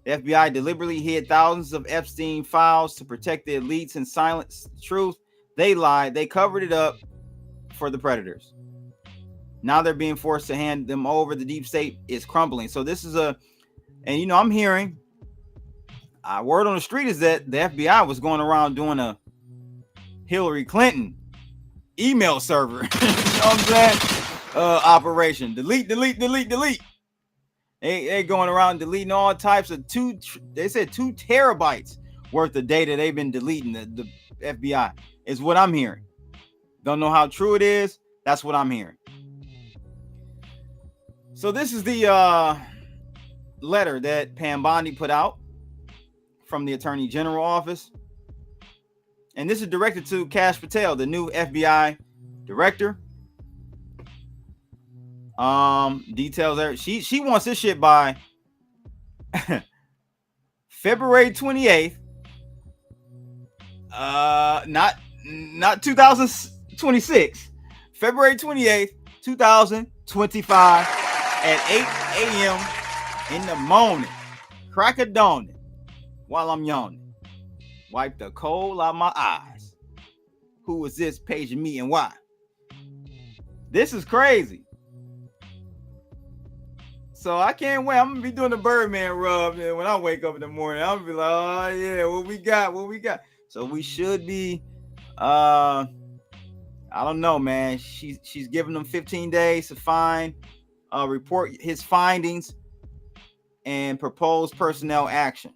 The FBI deliberately hid thousands of Epstein files to protect the elites and silence the truth. They lied. They covered it up for the predators. Now they're being forced to hand them over. The deep state is crumbling. So this is and I'm hearing word on the street is that the FBI was going around doing a Hillary Clinton email server. You know what I'm saying? Operation delete. They going around deleting all types of they said 2 terabytes worth of data they've been deleting. The FBI, is what I'm hearing. Don't know how true it is. That's what I'm hearing. So this is the letter that Pam Bondi put out from the Attorney General office. And this is directed to Kash Patel, the new FBI director. Details there. She wants this shit by February 28th. Not 2026. February 28th, 2025 at 8 a.m. in the morning. Crack a dawning while I'm yawning. Wipe the coal out my eyes. Who is this paging me and why? This is crazy. So I can't wait. I'm gonna be doing the Birdman rub, man. When I wake up in the morning, I'm gonna be like, oh yeah, what we got? So we should be I don't know, man. She's giving them 15 days to report his findings and propose personnel action.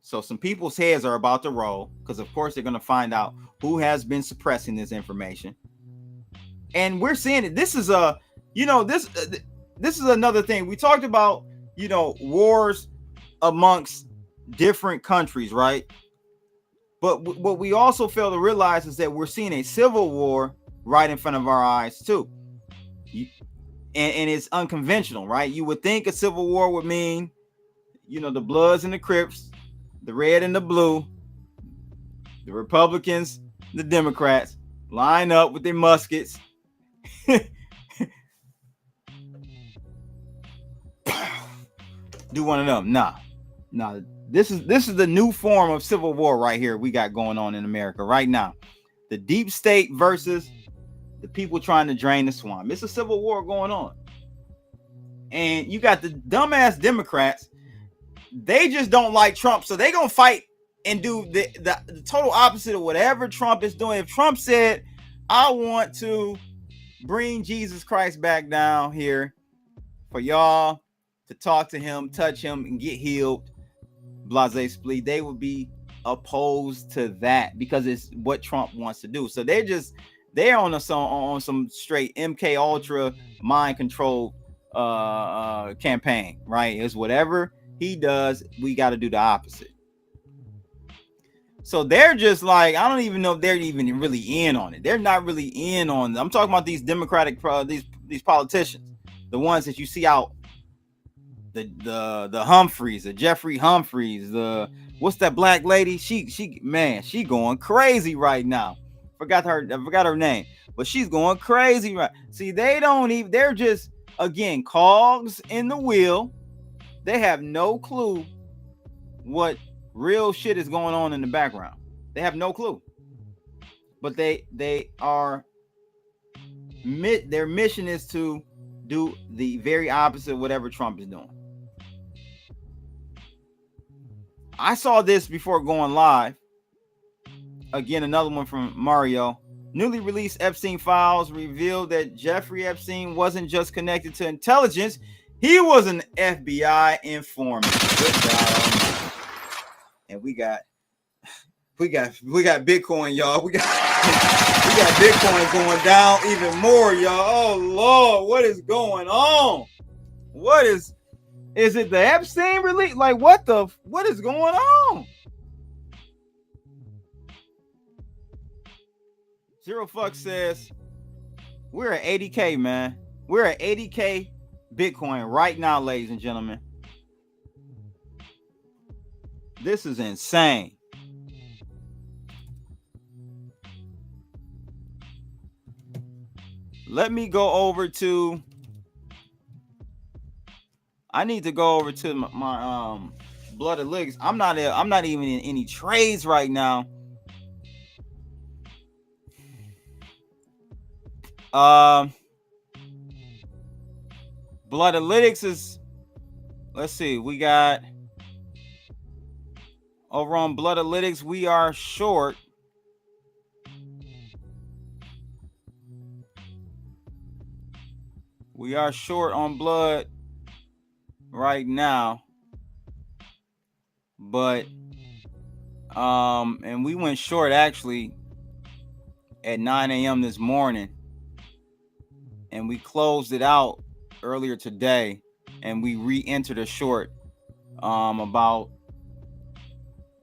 So some people's heads are about to roll because, of course, they're going to find out who has been suppressing this information. And we're seeing it. This is this is another thing. We talked about, wars amongst different countries, right? But what we also fail to realize is that we're seeing a civil war right in front of our eyes, too. And it's unconventional, right? You would think a civil war would mean, the Bloods and the Crips, the red and the blue, the Republicans, the Democrats line up with their muskets. Do one of them. Nah. This is the new form of civil war right here we got going on in America right now. The deep state versus the people trying to drain the swamp. It's a civil war going on. And you got the dumbass Democrats. They just don't like Trump, so they gonna fight and do the total opposite of whatever Trump is doing. If Trump said, I want to bring Jesus Christ back down here for y'all to talk to him, touch him, and get healed, blase split, they would be opposed to that because it's what Trump wants to do. So they're on some straight MK Ultra mind control campaign, right? It's whatever he does, we got to do the opposite. So they're just like, I don't even know if they're even really in on it. They're not really in on it. I'm talking about these Democratic these politicians, the ones that you see out, the Humphreys, the Jeffrey Humphreys, what's that black lady? She going crazy right now. I forgot her name, but she's going crazy right. See, they're just, again, cogs in the wheel. They have no clue what real shit is going on in the background. They have no clue. But their mission is to do the very opposite of whatever Trump is doing. I saw this before going live. Again, another one from Mario. Newly released Epstein Files revealed that Jeffrey Epstein wasn't just connected to intelligence. He was an FBI informant. Good God. And we got Bitcoin, y'all. We got Bitcoin going down even more, y'all. Oh Lord, what is going on? Is it the Epstein release? Like what is going on? Zero Fuck says we're at 80K, man. We're at 80K Bitcoin right now, ladies and gentlemen. This is insane. Let me go over to. I need to go over to my Blood of Licks. I'm not even in any trades right now. Blood Analytics is, let's see, we got over on Blood Analytics, we are short. We are short on blood right now, but And we went short actually at 9 a.m. this morning, and we closed it out earlier today, and we re-entered a short about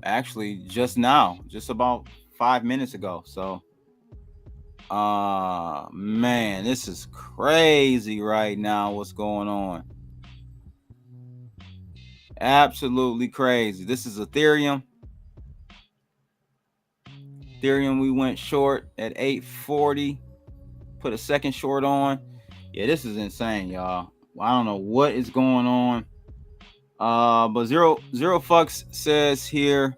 actually just now, just about 5 minutes ago. So man, this is crazy right now what's going on. Absolutely crazy. This is Ethereum. We went short at 840. Put a second short on. Yeah, this is insane, y'all. I don't know what is going on. But zero fucks says here,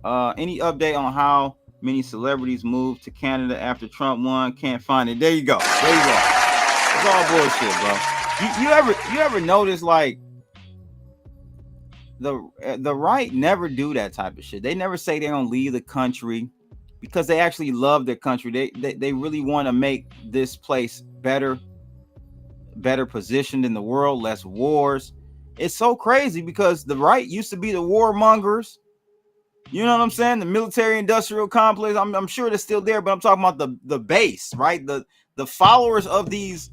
any update on how many celebrities moved to Canada after Trump won? Can't find it. There you go. It's all bullshit, bro. You ever notice, like, the right never do that type of shit. They never say they're gonna leave the country because they actually love their country. They really want to make this place better positioned in the world, less wars. It's so crazy because the right used to be the warmongers. You know what I'm saying? The military industrial complex. I'm sure they're still there, but I'm talking about the base, right? The followers of these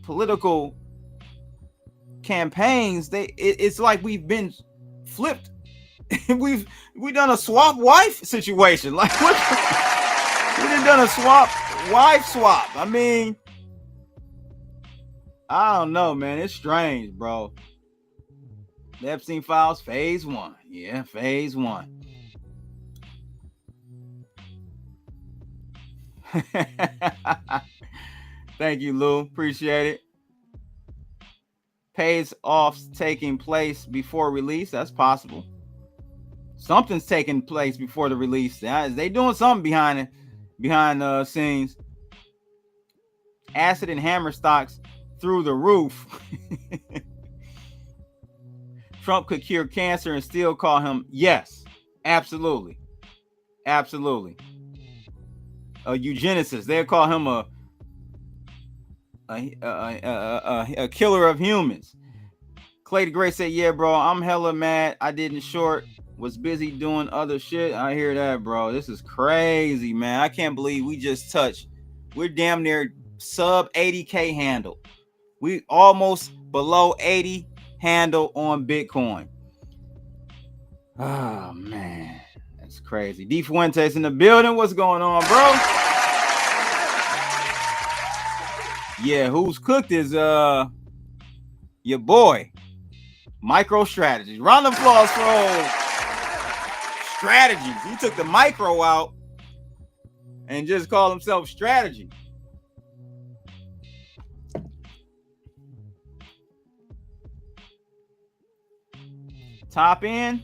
political campaigns. It's like we've been flipped. we've done a swap wife situation. Like what? We done a swap. I mean, I don't know, man. It's strange, bro. The Epstein Files, phase 1. Yeah, phase 1. Thank you, Lou. Appreciate it. Pays offs taking place before release. That's possible. Something's taking place before the release. They doing something behind the scenes. Acid and hammer stocks through the roof. Trump could cure cancer and still call him. Yes, absolutely. A eugenicist. They'll call him a killer of humans. Clay the Great said, yeah, bro, I'm hella mad. I didn't short. Was busy doing other shit. I hear that, bro. This is crazy, man. I can't believe we just touched. We're damn near sub 80K handle. We almost below 80 handle on Bitcoin. Oh, man. That's crazy. D Fuentes in the building. What's going on, bro? Yeah, who's cooked is your boy, Micro Strategies. Round of applause for Strategies. He took the micro out and just called himself Strategy. Top end.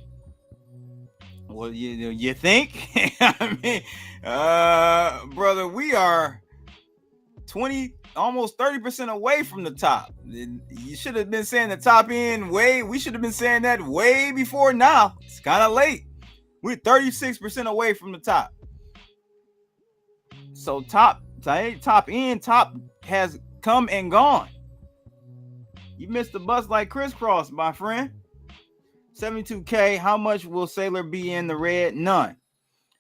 Well, you think? I mean, brother, we are 20, almost 30% away from the top. You should have been saying the top end we should have been saying that way before now. It's kind of late. We're 36% away from the top. So top has come and gone. You missed the bus like crisscross, my friend. 72K. How much will Sailor be in the red? None.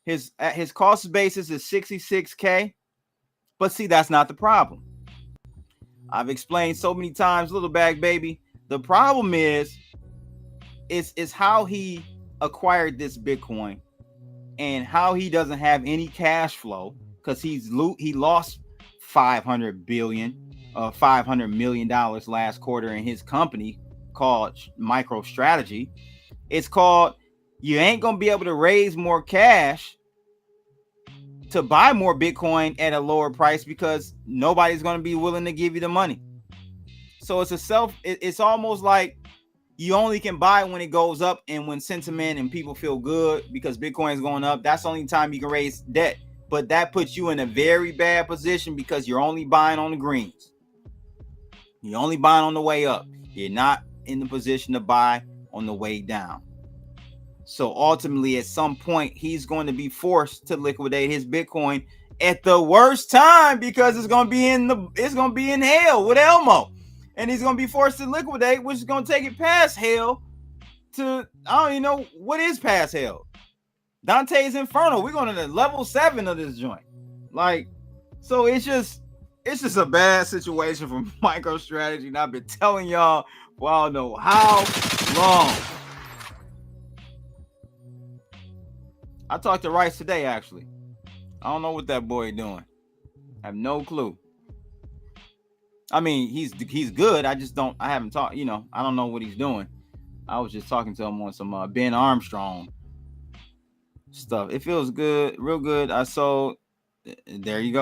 His cost basis is 66K. But see, that's not the problem. I've explained so many times, little bag baby. The problem is how he acquired this Bitcoin and how he doesn't have any cash flow because he lost $500 million last quarter in his company called MicroStrategy. It's called, you ain't gonna be able to raise more cash to buy more Bitcoin at a lower price because nobody's going to be willing to give you the money. So it's almost like you only can buy when it goes up and when sentiment and people feel good because Bitcoin is going up. That's the only time you can raise debt. But that puts you in a very bad position because you're only buying on the greens. You're only buying on the way up. You're not in the position to buy on the way down. So ultimately, at some point, he's going to be forced to liquidate his Bitcoin at the worst time because it's going to be in hell with Elmo. and he's gonna be forced to liquidate, which is gonna take it past hell to I don't even know what is past hell. Dante's Inferno. We're going to level 7 of this joint. Like, so it's just a bad situation for MicroStrategy, and I've been telling y'all for I don't know how long. I talked to Rice today, actually. I don't know what that boy doing. I have no clue. I mean, he's good. I haven't talked, I don't know what he's doing. I was just talking to him on some Ben Armstrong stuff. It feels good, real good. I sold. There you go.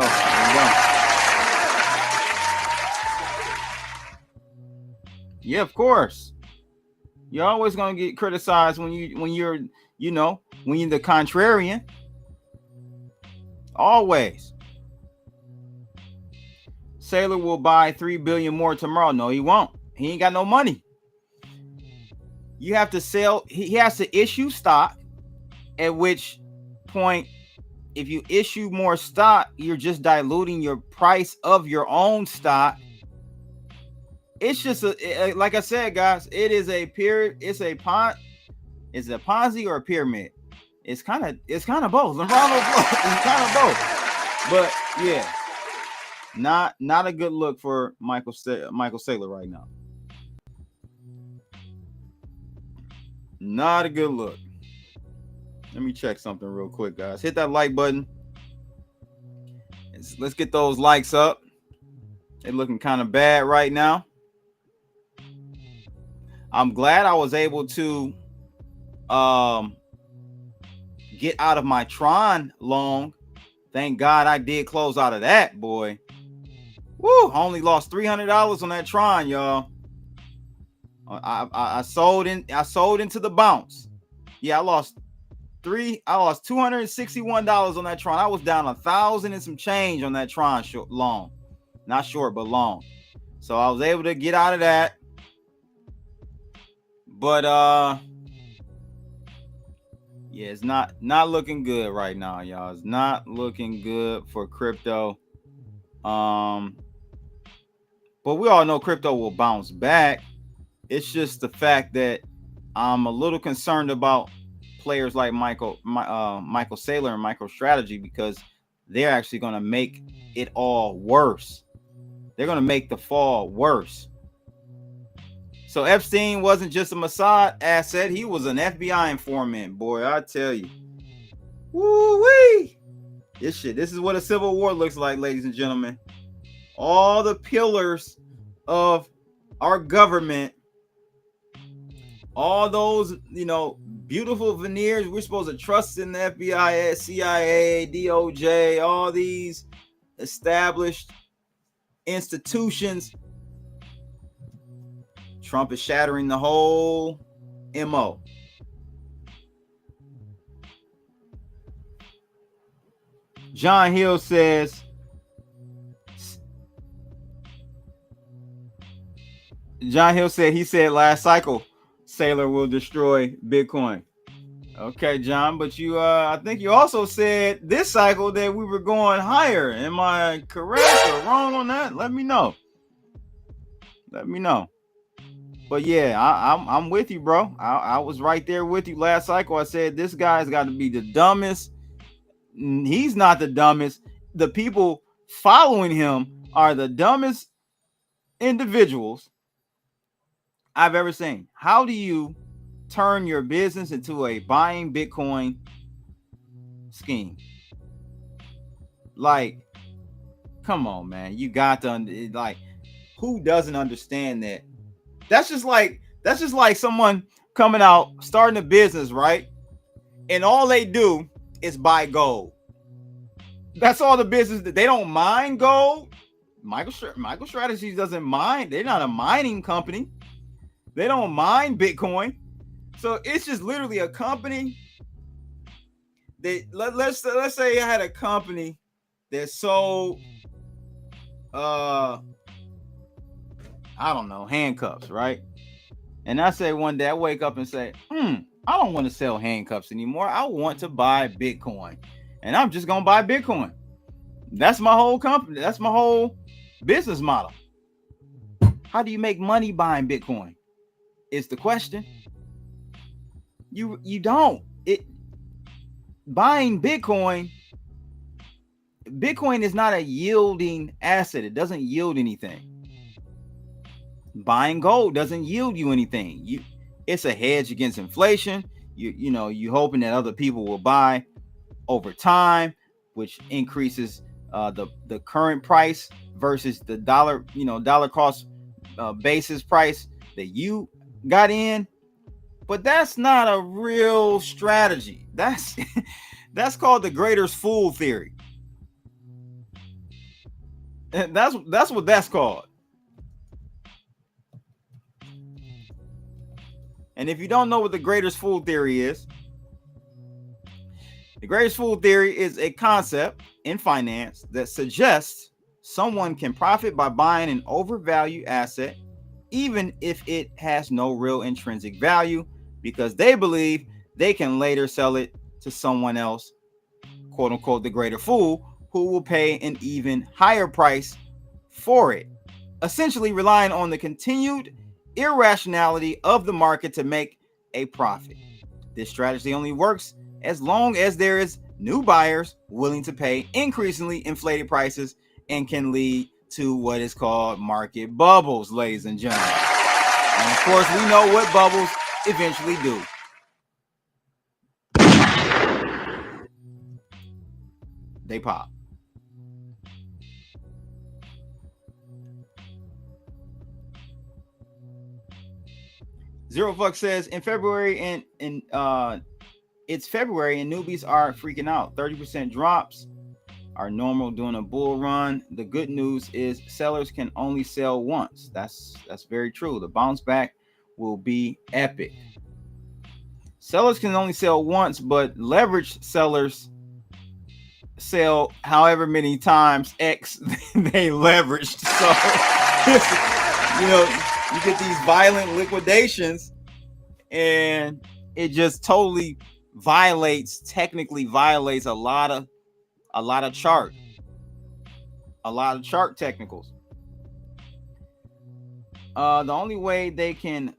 Yeah, of course. You're always gonna get criticized when you're the contrarian. Always. Sailor will buy 3 billion more tomorrow. No, he won't. He ain't got no money. You have to sell. He has to issue stock. At which point, if you issue more stock, you're just diluting your price of your own stock. It's just like I said, guys. It is a period. It's a Ponzi or a pyramid. It's kind of both. It's kind of both. But yeah, not a good look for Michael Saylor right now. Not a good look. Let me check something real quick, guys. Hit that like button. Let's get those likes up. They're looking kind of bad right now. I'm glad I was able to get out of my Tron long. Thank God I did close out of that, boy. Woo! I only lost $300 on that Tron, y'all. I sold into the bounce. Yeah, I lost $261 on that Tron. I was down 1,000 and some change on that Tron long. Not short, but long. So I was able to get out of that. But yeah, it's not looking good right now, y'all. It's not looking good for crypto. But we all know crypto will bounce back. It's just the fact that I'm a little concerned about players like Michael Saylor and MicroStrategy, because they're actually going to make it all worse. They're going to make the fall worse. So Epstein wasn't just a Mossad asset. He was an FBI informant, boy. I tell you. Woo-wee. This is what a civil war looks like, ladies and gentlemen. All the pillars of our government, all those, beautiful veneers we're supposed to trust in the FBI, CIA, DOJ, all these established institutions. Trump is shattering the whole MO. John Hill says, he said last cycle, Saylor will destroy Bitcoin. Okay, John, but I think you also said this cycle that we were going higher. Am I correct or wrong on that? Let me know. But yeah, I'm with you, bro. I was right there with you last cycle. I said this guy's got to be the dumbest. He's not the dumbest. The people following him are the dumbest individuals I've ever seen. How do you turn your business into a buying Bitcoin scheme? Like, come on, man. You got to, like, who doesn't understand that? That's just like someone coming out, starting a business, right? And all they do is buy gold. That's all the business. They don't mine gold. MicroStrategy doesn't mine. They're not a mining company. They don't mine Bitcoin. So it's just literally a company that let's say I had a company that sold I don't know, handcuffs, right? And I say one day I wake up and say, I don't want to sell handcuffs anymore. I want to buy Bitcoin. And I'm just going to buy Bitcoin. That's my whole company. That's my whole business model. How do you make money buying Bitcoin? Is the question. You don't. Buying Bitcoin is not a yielding asset. It doesn't yield anything. Buying gold doesn't yield you anything. It's a hedge against inflation. You hoping that other people will buy over time, which increases the current price versus the dollar cost basis price that you got in. But that's not a real strategy. That's called the greater's fool theory. And that's what that's called. And if you don't know what the greater's fool theory is, the greater's fool theory is a concept in finance that suggests someone can profit by buying an overvalued asset, even if it has no real intrinsic value, because they believe they can later sell it to someone else, quote unquote, the greater fool, who will pay an even higher price for it, essentially relying on the continued irrationality of the market to make a profit. This strategy only works as long as there is new buyers willing to pay increasingly inflated prices, and can lead to what is called market bubbles, ladies and gentlemen. And of course, we know what bubbles eventually do. They pop. Zero Fuck says in February and it's February and newbies are freaking out. 30% drops are normal during a bull run. The good news is sellers can only sell once. That's very true. The bounce back will be epic. Sellers can only sell once, but leveraged sellers sell however many times X they leveraged. So you get these violent liquidations, and it just totally technically violates a lot of chart technicals. The only way they can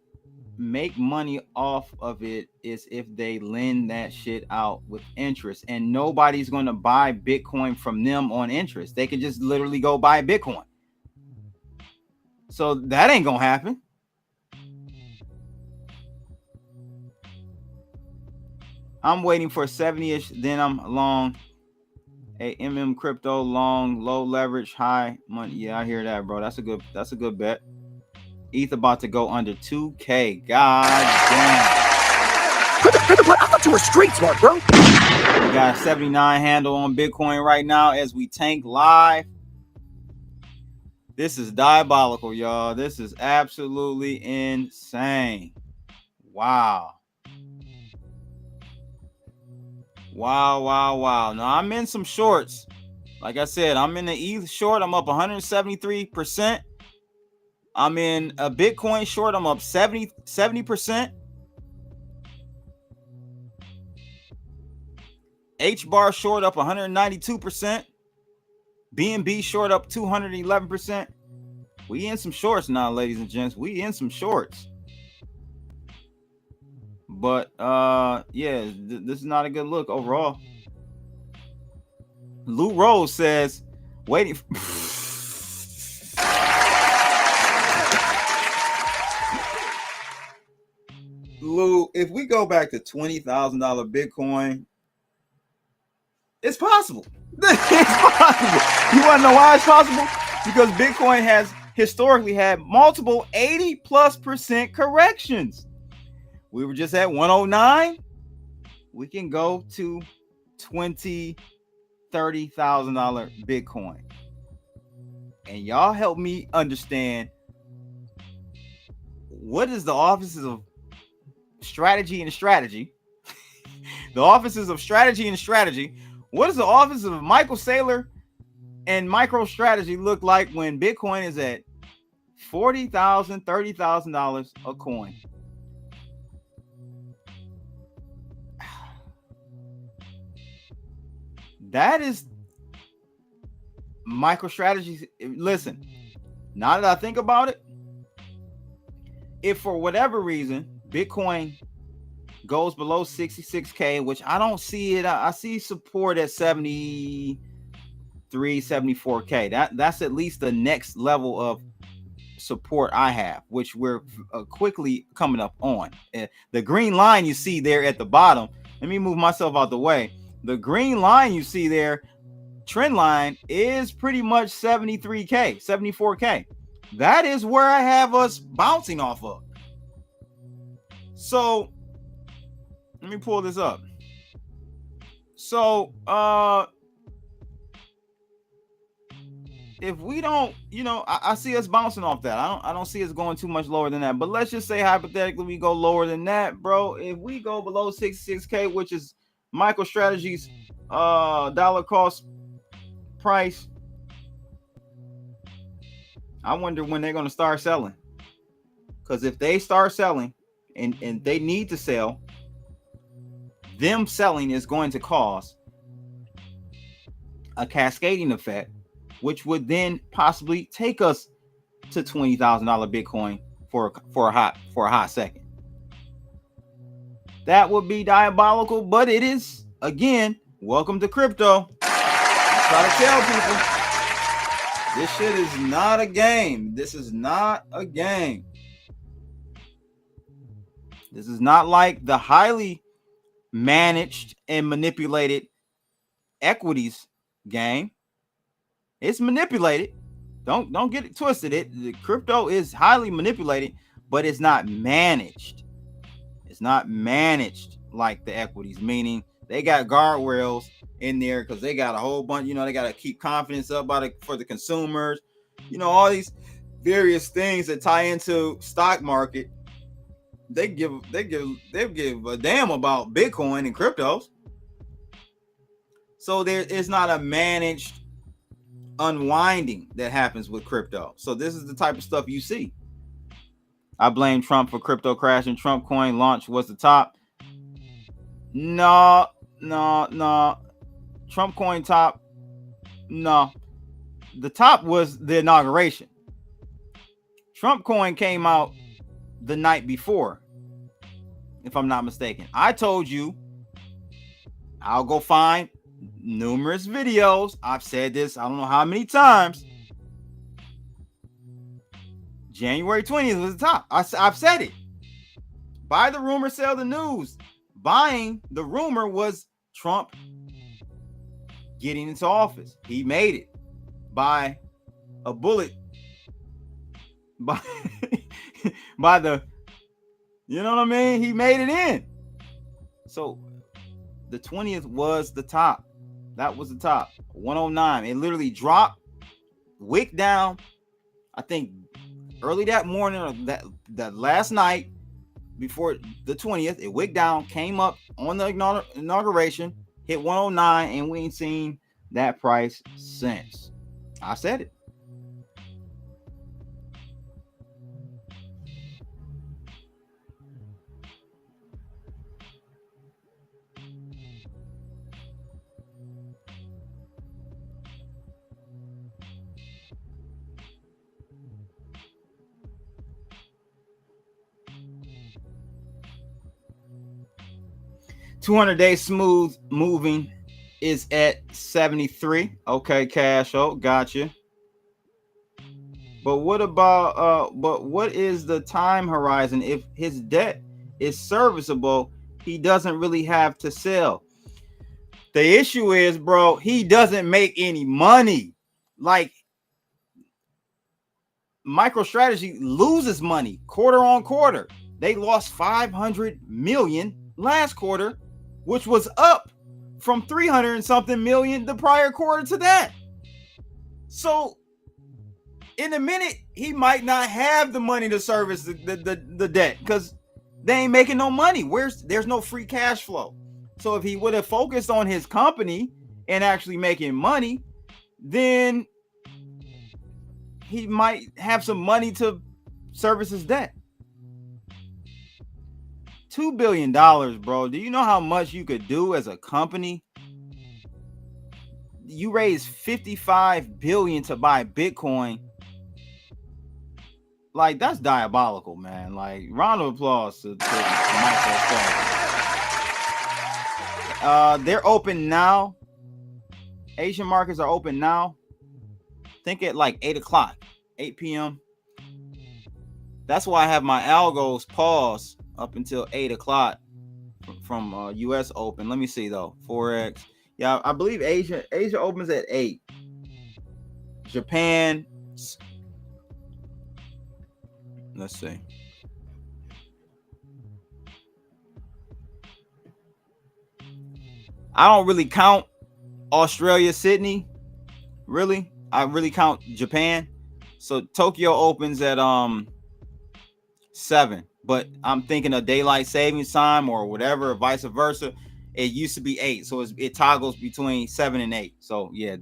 make money off of it is if they lend that shit out with interest, and nobody's going to buy Bitcoin from them on interest. They can just literally go buy Bitcoin. So that ain't gonna happen. I'm waiting for 70-ish, then I'm long a crypto, long, low leverage, high money. Yeah, I hear that, bro. That's a good bet. ETH about to go under 2K. God damn. I thought you were street smart, bro. We got a 79 handle on Bitcoin right now as we tank live. This is diabolical, y'all. This is absolutely insane. Wow. Wow. Now, I'm in some shorts. Like I said, I'm in the ETH short. I'm up 173%. I'm in a Bitcoin short. I'm up 70%. H-bar short up 192%. BNB short up 211%. We in some shorts now, ladies and gents. We in some shorts. But this is not a good look overall. Lou Rose says, waiting. Lou, if we go back to $20,000 Bitcoin, it's possible. It's possible. You want to know why it's possible? Because Bitcoin has historically had multiple 80+% corrections. We were just at 109. We can go to $20,000, $30,000 Bitcoin. And y'all help me understand, what is the offices of strategy and strategy? The offices of strategy and strategy. What does the office of Michael Saylor and MicroStrategy look like when Bitcoin is at $40,000, $30,000 a coin? That is MicroStrategy. Listen, now that I think about it, if for whatever reason Bitcoin goes below 66K, which I don't see it, I see support at 73, 74K. That's at least the next level of support I have, which we're quickly coming up on. The green line you see there at the bottom, let me move myself out the way. The green line you see there, trend line, is pretty much 73K, 74K. That is where I have us bouncing off of. So let me pull this up. So if we don't, I see us bouncing off that. I don't see us going too much lower than that. But let's just say hypothetically we go lower than that, bro. If we go below 66K, which is MicroStrategy's dollar cost price, I wonder when they're going to start selling. Because if they start selling and they need to sell, them selling is going to cause a cascading effect, which would then possibly take us to $20,000 Bitcoin for a hot second. That would be diabolical, but it is, again, welcome to crypto. I try to tell people, this shit is not a game. This is not a game. This is not like the highly managed and manipulated equities game. It's manipulated. Don't get it twisted. The crypto is highly manipulated, but it's not managed. It's not managed like the equities, meaning they got guardrails in there because they got a whole bunch, they got to keep confidence up for the consumers, all these various things that tie into stock market. They give a damn about Bitcoin and cryptos. So there is not a managed unwinding that happens with crypto. So this is the type of stuff you see. I blame Trump for crypto crashing. Trump coin launch was the top. No. Trump coin top. No. The top was the inauguration. Trump coin came out the night before, if I'm not mistaken. I told you, I'll go find numerous videos. I've said this, I don't know how many times. January 20th was the top. I've said it. Buy the rumor, sell the news. Buying the rumor was Trump getting into office. He made it by a bullet. By the, you know what I mean? He made it in. So the 20th was the top. That was the top. 109. It literally dropped, wick down. I think early that morning or that last night before the 20th, it wicked down, came up on the inauguration, hit 109, and we ain't seen that price since. I said it. $200-day smooth moving is at 73. Okay, Cash out, gotcha. But what about what is the time horizon? If his debt is serviceable, he doesn't really have to sell. The issue is, bro, he doesn't make any money. Like, MicroStrategy loses money quarter on quarter. They lost 500 million last quarter, which was up from 300 and something million the prior quarter to that. So in a minute, he might not have the money to service the debt because they ain't making no money. There's no free cash flow. So if he would have focused on his company and actually making money, then he might have some money to service his debt. $2 billion, bro. Do you know how much you could do as a company? You raised $55 billion to buy Bitcoin. like that's diabolical, man. Like round of applause to Michael Scare. They're open now. Asian markets are open now. Think at like 8 o'clock, 8 p.m. That's why I have my algos paused up until 8 o'clock from US open. Let me see though. Forex. Yeah, I believe Asia opens at 8. Japan. Let's see. I don't really count Australia, Sydney. Really? I really count Japan. So Tokyo opens at 7, but I'm thinking of daylight savings time or whatever, or vice versa. It used to be 8, so it toggles between 7 and 8. So yeah,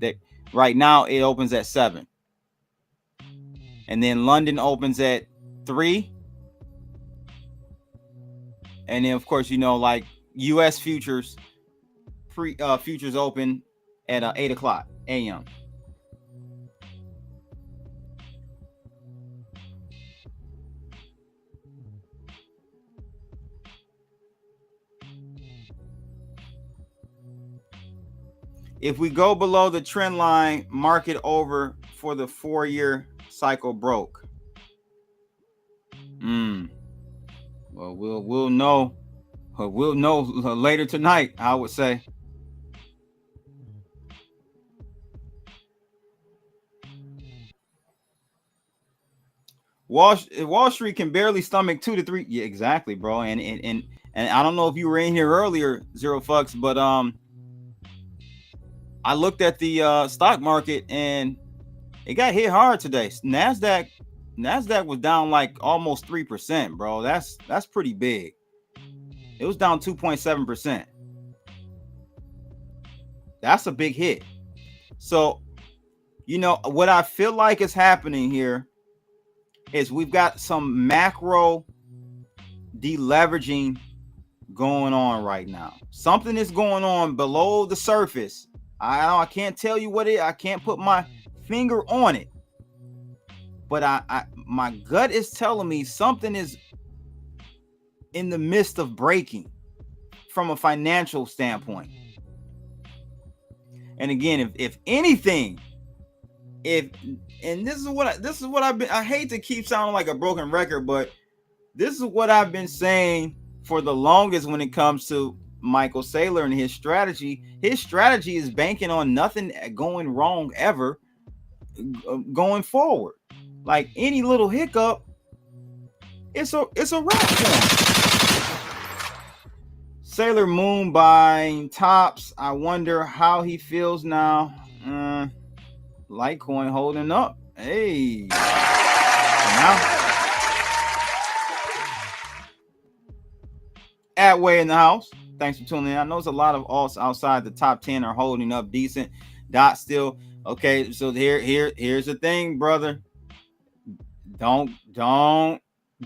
right now it opens at 7, and then London opens at 3, and then of course like U.S. futures futures open at 8 o'clock a.m. If we go below the trend line, market over for the 4-year cycle broke. Well, we'll know. We'll know later tonight, I would say. Wall Street can barely stomach 2 to 3. Yeah, exactly, bro. And I don't know if you were in here earlier, Zero Fucks, but I looked at the stock market and it got hit hard today. Nasdaq was down like almost 3%, bro. That's pretty big. It was down 2.7%. That's a big hit. So, what I feel like is happening here is we've got some macro deleveraging going on right now. Something is going on below the surface. I can't tell you what I can't put my finger on it. But my gut is telling me something is in the midst of breaking from a financial standpoint. And again, if anything, and this is what I hate to keep sounding like a broken record, but this is what I've been saying for the longest when it comes to Michael Saylor and his strategy. His strategy is banking on nothing going wrong ever going forward. Like any little hiccup, it's a wrap for him. Sailor Moon buying tops. I wonder how he feels now. Litecoin holding up. Hey. Now, Atway in the house. Thanks for tuning in. I know it's a lot of alts outside the top 10 are holding up decent. Dot still. Okay, so here's the thing, brother. Don't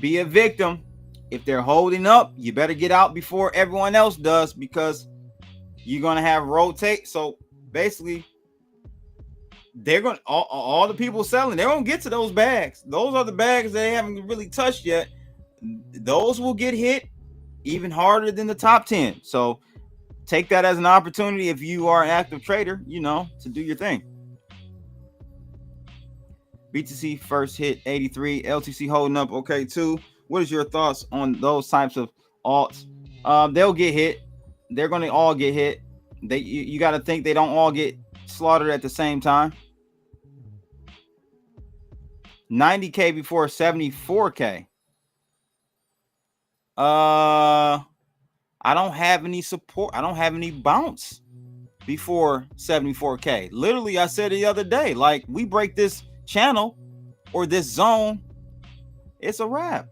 be a victim. If they're holding up, you better get out before everyone else does, because you're gonna have rotate. So basically, they're gonna all the people selling, they're gonna get to those bags. Those are the bags they haven't really touched yet. Those will get hit even harder than the top 10. So take that as an opportunity if you are an active trader, to do your thing. BTC first hit 83, LTC holding up okay too. What is your thoughts on those types of alts? They'll get hit. They're going to all get hit. You got to think they don't all get slaughtered at the same time. 90K before 74K. I don't have any support. I don't have any bounce before 74K. Literally, I said the other day, like, we break this channel or this zone, it's a wrap.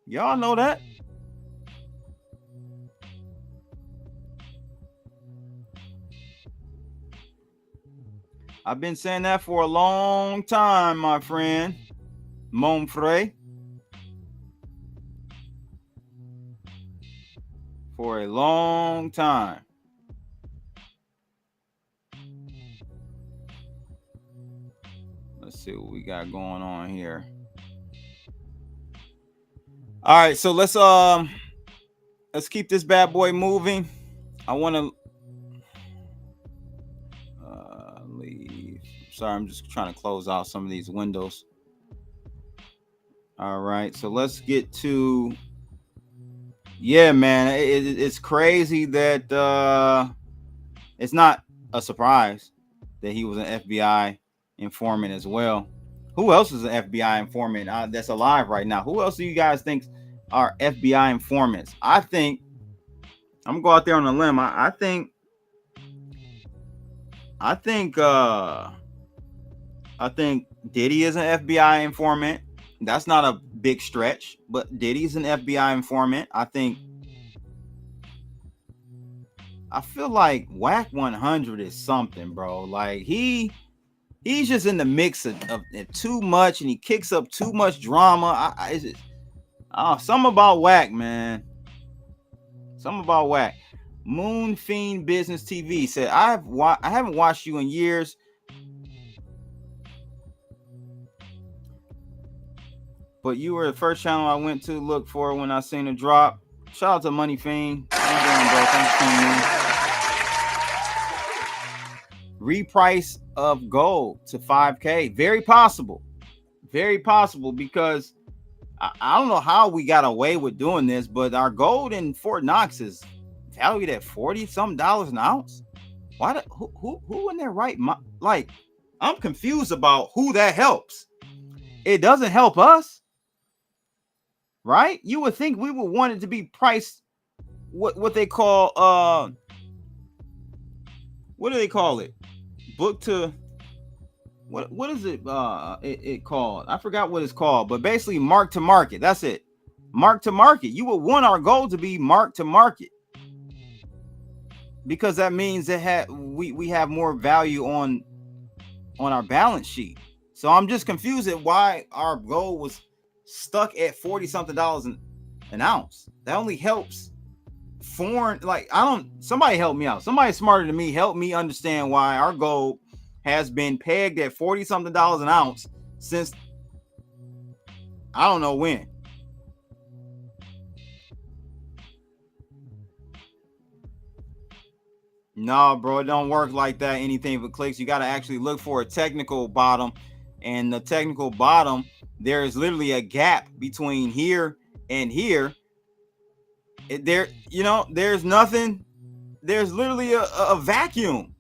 Y'all know that. I've been saying that for a long time, my friend. Mon frere. For a long time. Let's see what we got going on here. All right, so let's keep this bad boy moving. I want to leave. Sorry, I'm just trying to close out some of these windows. All right, so let's get to. Yeah, man, it's crazy that it's not a surprise that he was an FBI informant as well. Who else is an FBI informant that's alive right now? Who else do you guys think are FBI informants? I think I'm gonna go out there on a limb. I think Diddy is an FBI informant. That's not a big stretch, but Diddy's an FBI informant. I feel like Whack 100 is something, bro. Like he's just in the mix of too much, and he kicks up too much drama. Something about Whack, man. Something about Whack. Moon Fiend Business TV said, I haven't watched you in years. But you were the first channel I went to look for when I seen a drop. Shout out to Money Fiend. How you doing, bro? Thanks for tuning in. Reprice of gold to 5K. Very possible. Very possible, because I don't know how we got away with doing this, but our gold in Fort Knox is valued at $40-some an ounce. Why? Who in their right mind? Like, I'm confused about who that helps. It doesn't help us, right? You would think we would want it to be priced what they call what do they call it? Book to what is it it called? I forgot what it's called, but basically mark to market. That's it. Mark to market. You would want our gold to be mark to market, because that means that we have more value on our balance sheet. So I'm just confused at why our gold was stuck at $40-something an ounce. That only helps foreign. Like, somebody help me out. Somebody smarter than me help me understand why our gold has been pegged at $40-something an ounce since I don't know when. No, bro, it don't work like that. Anything but clicks. You got to actually look for a technical bottom, and the technical bottom, there is literally a gap between here and here. There's nothing. There's literally a vacuum.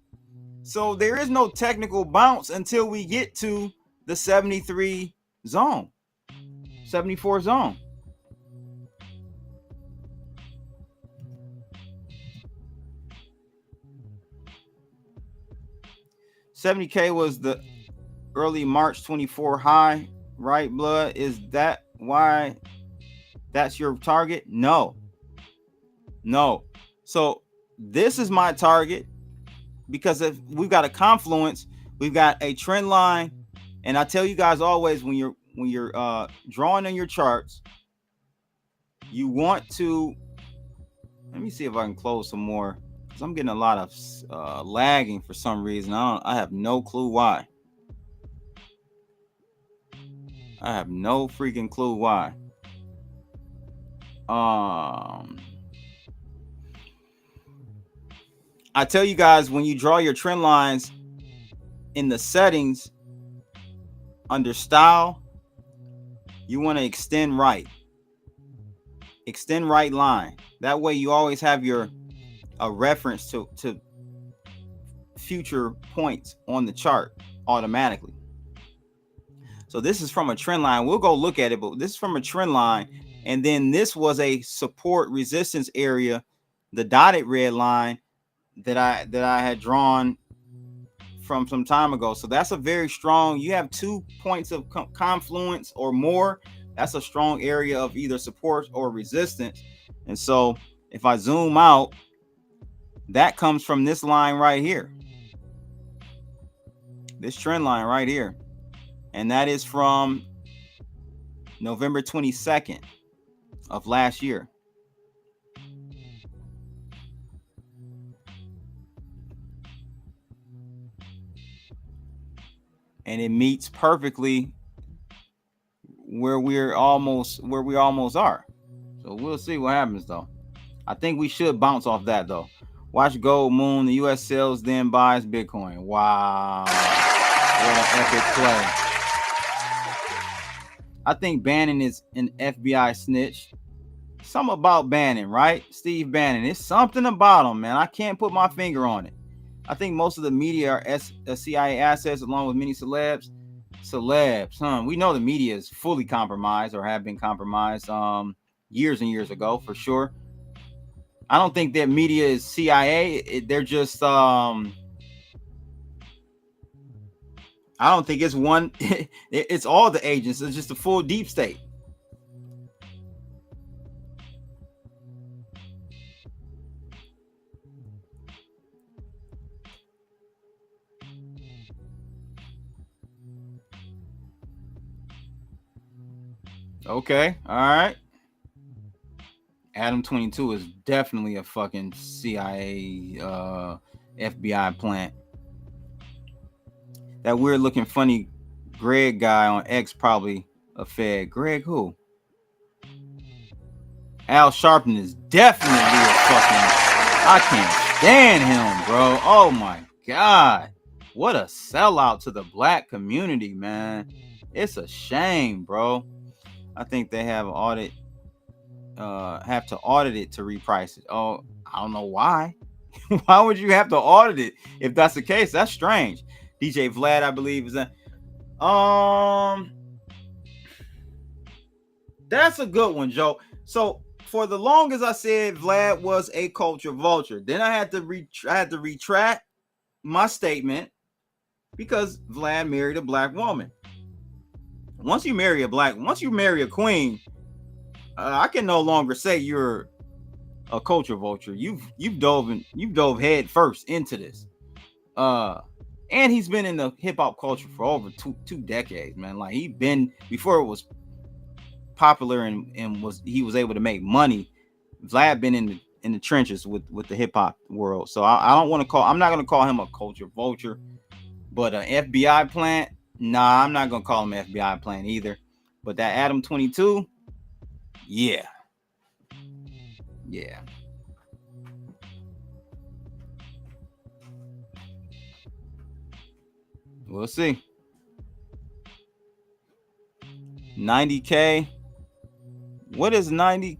So there is no technical bounce until we get to the 73 zone, 74 zone. $70K was the early March 24 high, right, Blood? Is that why that's your target? No. So this is my target, because if we've got a confluence, we've got a trend line, and I tell you guys always, when you're drawing in your charts, you want to. Let me see if I can close some more, because I'm getting a lot of lagging for some reason. I have no clue why. I have no freaking clue why. I tell you guys, when you draw your trend lines in the settings under style, you want to extend right line. That way you always have a reference to future points on the chart automatically. So this is from a trend line. We'll go look at it, but this is from a trend line. And then this was a support resistance area, the dotted red line that I had drawn from some time ago. So that's a very strong, you have 2 points of confluence or more. That's a strong area of either support or resistance. And so if I zoom out, that comes from this line right here, this trend line right here. And that is from November 22nd of last year. and it meets perfectly where we almost are. So we'll see what happens though. I think we should bounce off that though. Watch gold moon. The U.S. sells then buys Bitcoin. Wow, what an epic play! I think Bannon is an FBI snitch. Something about Bannon, right? Steve Bannon. It's something about him, man. I can't put my finger on it. I think most of the media are CIA assets, along with many celebs. We know the media is fully compromised or have been compromised years and years ago, for sure. I don't think that media is CIA. They're just I don't think it's one. It's all the agents. It's just a full deep state. Okay, all right. Adam 22 is definitely a fucking CIA FBI plant. That weird looking funny Greg guy on X probably a Fed. Greg who? Al Sharpton is definitely a fucking... I can't stand him, bro. Oh my God. What a sellout to the black community, man. It's a shame, bro. I think they have to audit it to reprice it. Oh, I don't know why. Why would you have to audit it if that's the case? That's strange. DJ Vlad, I believe, is that. That's a good one, Joe. So for the longest, I said Vlad was a culture vulture. Then I had to retract my statement because Vlad married a black woman. Once you marry a queen, I can no longer say you're a culture vulture. You've dove head first into this. And he's been in the hip hop culture for over two decades, man. Like he been before it was popular and he was able to make money. Vlad been in the trenches with the hip hop world. So I'm not gonna call him a culture vulture, but an FBI plant. Nah, I'm not gonna call him FBI plant either. But that Adam 22, yeah. We'll see. 90K. What is 90?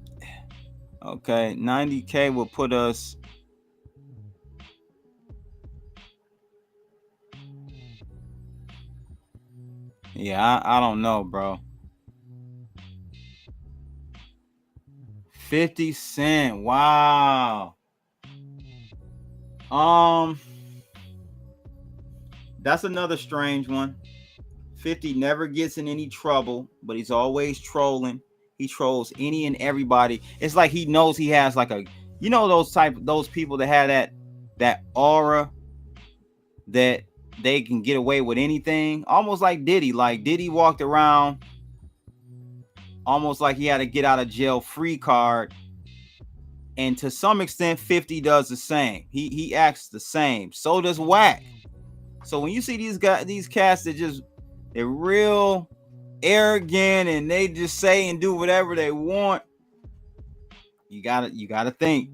Okay, 90K will put us. Yeah, I don't know, bro. 50 Cent. Wow. That's another strange one. 50 never gets in any trouble, but he's always trolling. He trolls any and everybody. It's like he knows he has like a, those people that have that aura that they can get away with anything, almost like Diddy. Like Diddy walked around almost like he had a get out of jail free card, and to some extent 50 does the same. He acts the same. So does Wack. So when you see these cats that they're real arrogant and they just say and do whatever they want, you gotta think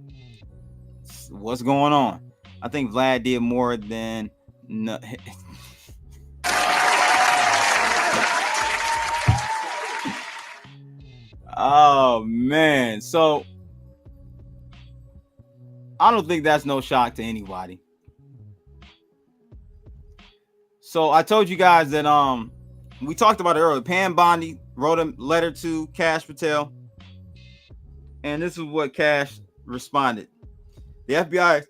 what's going on. I think Vlad did more than oh man. So I don't think that's no shock to anybody. So I told you guys that we talked about it earlier. Pam Bondi wrote a letter to Kash Patel, and this is what Kash responded. The FBI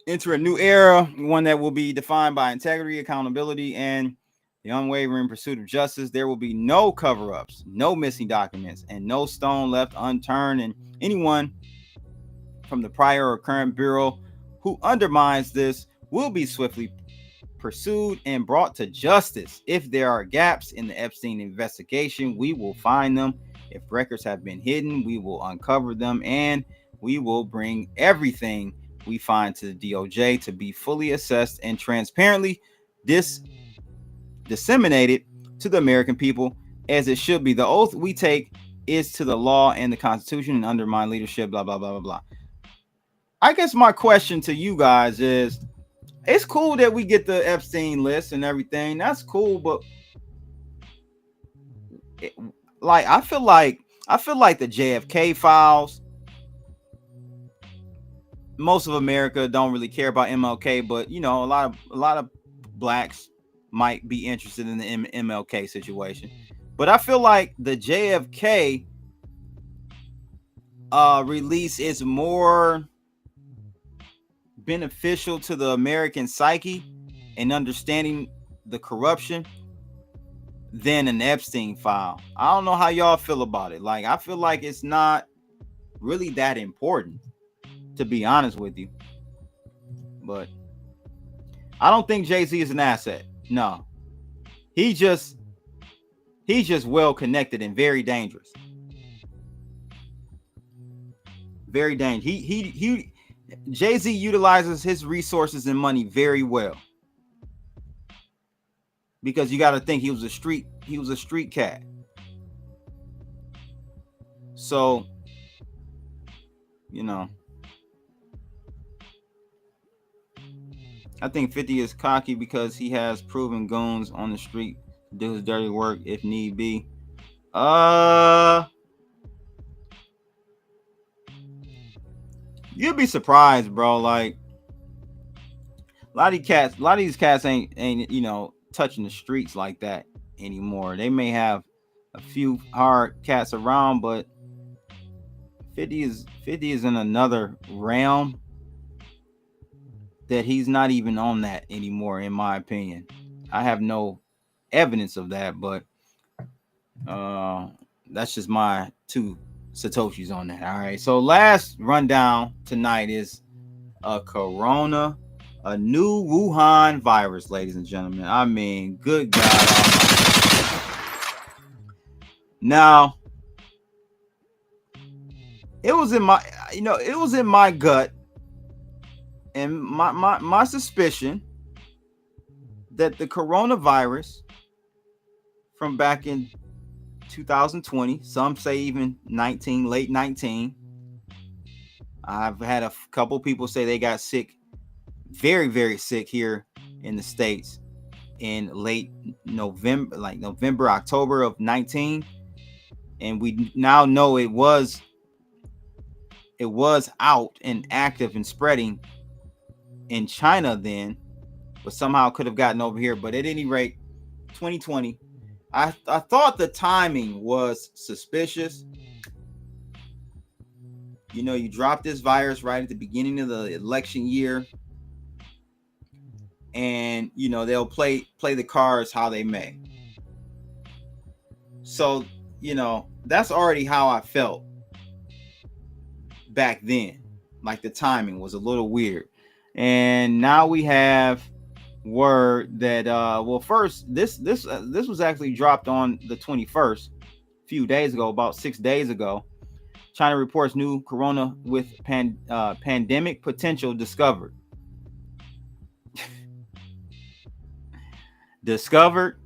enter a new era, one that will be defined by integrity, accountability, and the unwavering pursuit of justice. There will be no cover-ups, no missing documents, and no stone left unturned. And anyone from the prior or current bureau who undermines this will be swiftly pursued and brought to justice. If there are gaps in the Epstein investigation, we will find them. If records have been hidden, we will uncover them, and we will bring everything we find to the DOJ to be fully assessed and transparently. This disseminated to the American people as it should be. The oath we take is to the law and the Constitution and undermine leadership, blah, blah, blah, blah, blah. I guess my question to you guys is, it's cool that we get the Epstein list and everything. That's cool, but I feel like the JFK files, most of America don't really care about MLK, but a lot of blacks might be interested in the MLK situation. But I feel like the JFK release is more beneficial to the American psyche and understanding the corruption than an Epstein file. I don't know how y'all feel about it. Like, I feel like it's not really that important, to be honest with you. But I don't think Jay-Z is an asset. No. He's just well connected and very dangerous. Very dangerous. Jay-Z utilizes his resources and money very well. Because you got to think he was a street cat. So, I think 50 is cocky because he has proven goons on the street to do his dirty work if need be. You'd be surprised, bro. Like, a lot of these cats ain't touching the streets like that anymore. They may have a few hard cats around, but 50 is in another realm that he's not even on that anymore, in my opinion. I have no evidence of that, but that's just my 2 Satoshis on that. All right. So last rundown tonight is a new Wuhan virus, ladies and gentlemen. I mean, good God Almighty. Now, it was in my gut and my suspicion that the coronavirus from back in 2020, some say even late 19. I've had a couple people say they got sick, very, very sick here in the States in late November, like November, October of 19. And we now know it was out and active and spreading in China then, but somehow could have gotten over here. But at any rate, 2020, I thought the timing was suspicious. You drop this virus right at the beginning of the election year, and they'll play the cards how they may. So that's already how I felt back then. Like, the timing was a little weird, and now we have word that first this was actually dropped on the 21st, a few days ago, about 6 days ago. China reports new corona with pandemic potential discovered. Discovered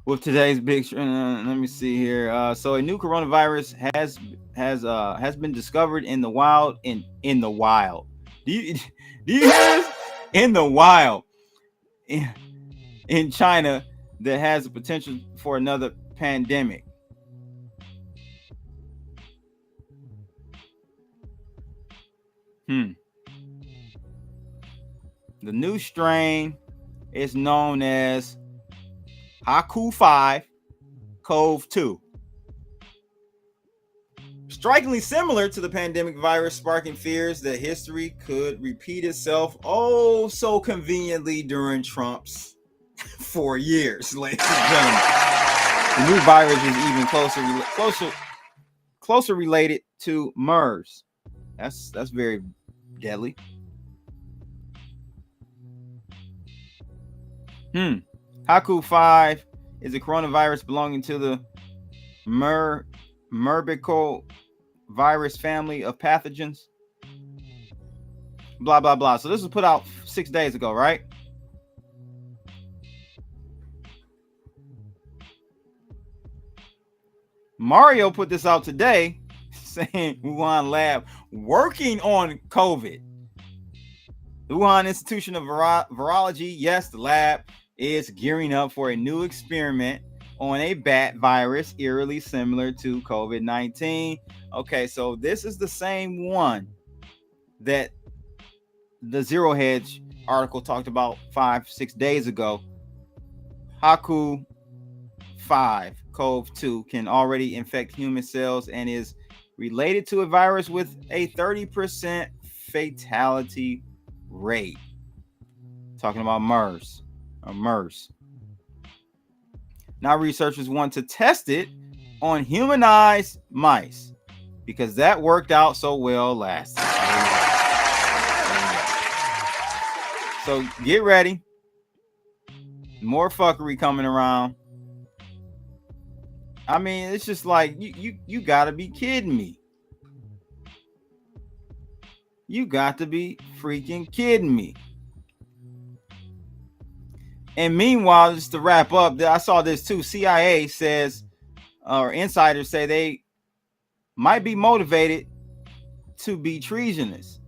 with today's big. Let me see here. So a new coronavirus has been discovered in the wild. In the wild. Do you hear this? In the wild, in China, that has the potential for another pandemic. The new strain is known as HAKU5 CoV2. Strikingly similar to the pandemic virus, sparking fears that history could repeat itself so conveniently during Trump's 4 years, ladies and gentlemen. The new virus is even closer related to MERS. That's very deadly. HAKU5 is a coronavirus belonging to the Myrmecovirus family of pathogens. Blah, blah, blah. So this was put out 6 days ago, right? Mario put this out today saying Wuhan lab working on COVID. The Wuhan Institution of Virology, yes, the lab is gearing up for a new experiment on a bat virus eerily similar to COVID-19. Okay, so this is the same one that the Zero Hedge article talked about 5-6 days ago. Haku 5 CoV-2 can already infect human cells and is related to a virus with a 30% fatality rate. Talking about MERS. Now researchers want to test it on humanized mice because that worked out so well last time. So get ready. More fuckery coming around. I mean, it's just like you gotta be kidding me. You got to be freaking kidding me. And meanwhile, just to wrap up, I saw this too. CIA says, or insiders say they might be motivated to be treasonous.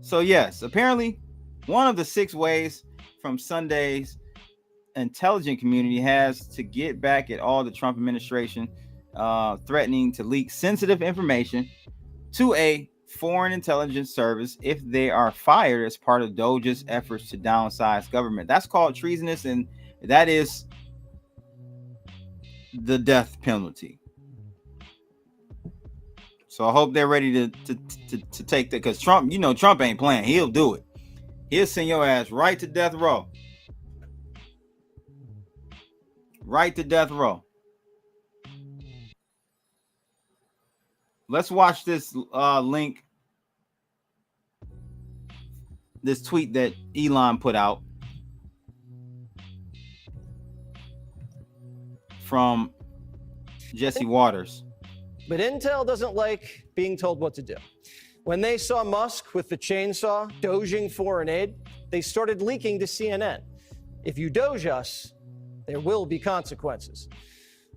So yes, apparently one of the 6 ways from Sunday's intelligence community has to get back at all the Trump administration threatening to leak sensitive information to a foreign intelligence service if they are fired as part of Doge's efforts to downsize government. That's called treasonous, and that is the death penalty. So I hope they're ready to take that, because Trump, Trump ain't playing. He'll do it. He'll send your ass right to death row. Right to death row. Let's watch this link, this tweet that Elon put out from Jesse Waters. But Intel doesn't like being told what to do. When they saw Musk with the chainsaw doging foreign aid, they started leaking to CNN. If you doge us, there will be consequences.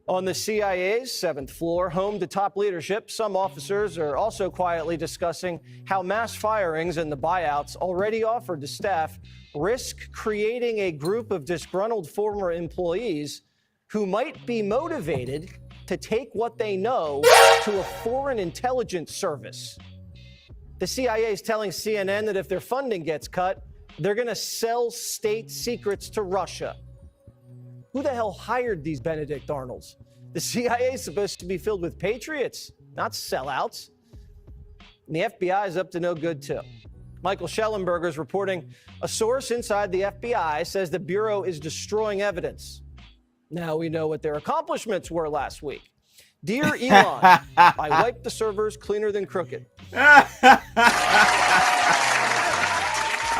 On the CIA's 7th floor, home to top leadership, some officers are also quietly discussing how mass firings and the buyouts already offered to staff risk creating a group of disgruntled former employees who might be motivated to take what they know to a foreign intelligence service. The CIA is telling CNN that if their funding gets cut, they're going to sell state secrets to Russia. Who the hell hired these Benedict Arnolds? The CIA is supposed to be filled with patriots, not sellouts. And the FBI is up to no good, too. Michael Schellenberger is reporting a source inside the FBI says the Bureau is destroying evidence. Now we know what their accomplishments were last week. Dear Elon, I wiped the servers cleaner than crooked.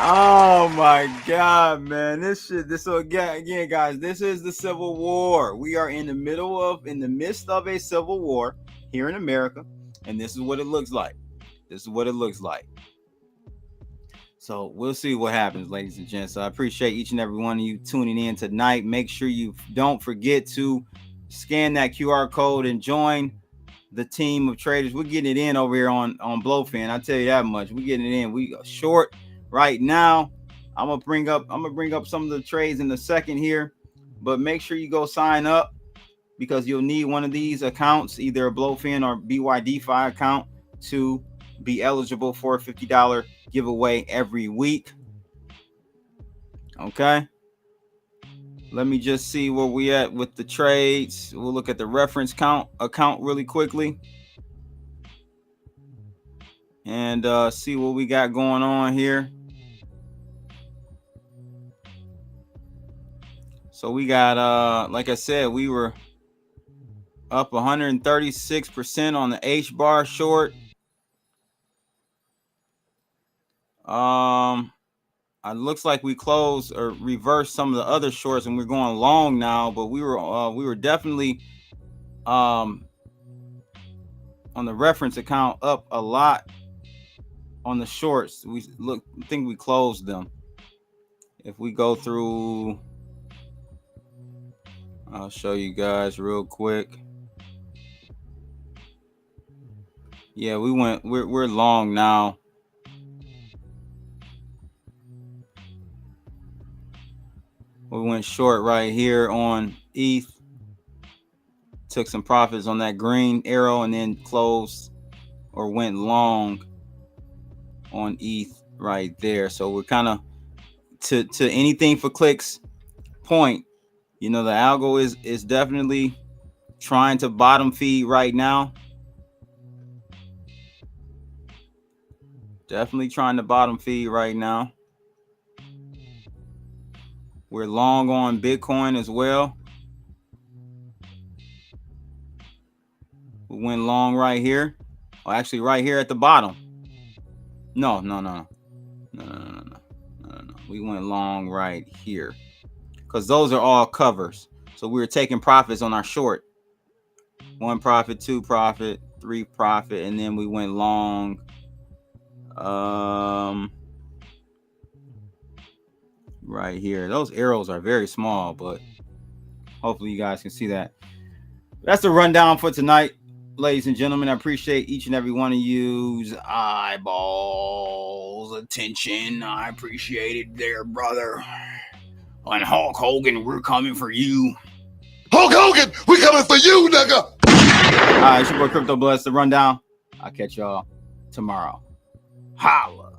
Oh my God, man. So again, guys, this is the Civil War. We are in the midst of a civil war here in America, and this is what it looks like. So we'll see what happens, ladies and gents. So I appreciate each and every one of you tuning in tonight. Make sure you don't forget to scan that QR code and join the team of traders. We're getting it in over here on Blowfin. I tell you that much. We're getting it in. We are short right now. I'm gonna bring up some of the trades in a second here, but make sure you go sign up because you'll need one of these accounts, either a Blowfin or BYDFi account, to be eligible for a $50 giveaway every week. Okay. Let me just see where we at with the trades. We'll look at the reference account really quickly and see what we got going on here. So we got, like I said, we were up 136% on the H bar short. It looks like we closed or reversed some of the other shorts, and we're going long now. But we were definitely on the reference account up a lot on the shorts. I think we closed them. If we go through, I'll show you guys real quick. Yeah, we're long now. We went short right here on ETH. Took some profits on that green arrow and then closed or went long on ETH right there. So we're kind of to anything for clicks point. You know, the algo is definitely trying to bottom feed right now. Definitely trying to bottom feed right now. We're long on Bitcoin as well. We went long right here. Oh, actually right here at the bottom. No. We went long right here. Because those are all covers. So we were taking profits on our short. 1 profit, 2 profit, 3 profit, and then we went long. Right here. Those arrows are very small, but hopefully you guys can see that. That's the rundown for tonight, ladies and gentlemen. I appreciate each and every one of you's eyeballs, attention. I appreciate it there, brother. On Hulk Hogan, we're coming for you. Hulk Hogan, we coming for you, nigga. All right, it's your boy Crypto Bloods, the rundown. I'll catch y'all tomorrow. Holla.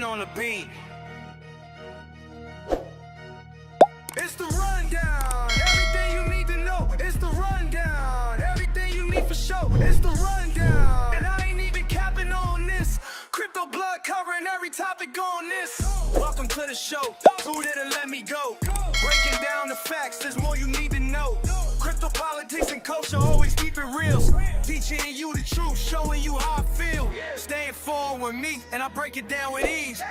On the beat. It's the rundown. Everything you need to know. It's the rundown. Everything you need for show. It's the rundown. And I ain't even capping on this. Crypto blood covering every topic on this. Welcome to the show. Who didn't let me go? Breaking down the facts. There's more you need to know. Crypto politics and culture always keep it real. Teaching you the truth, showing you how I feel. Staying forward with me, and I break it down with ease.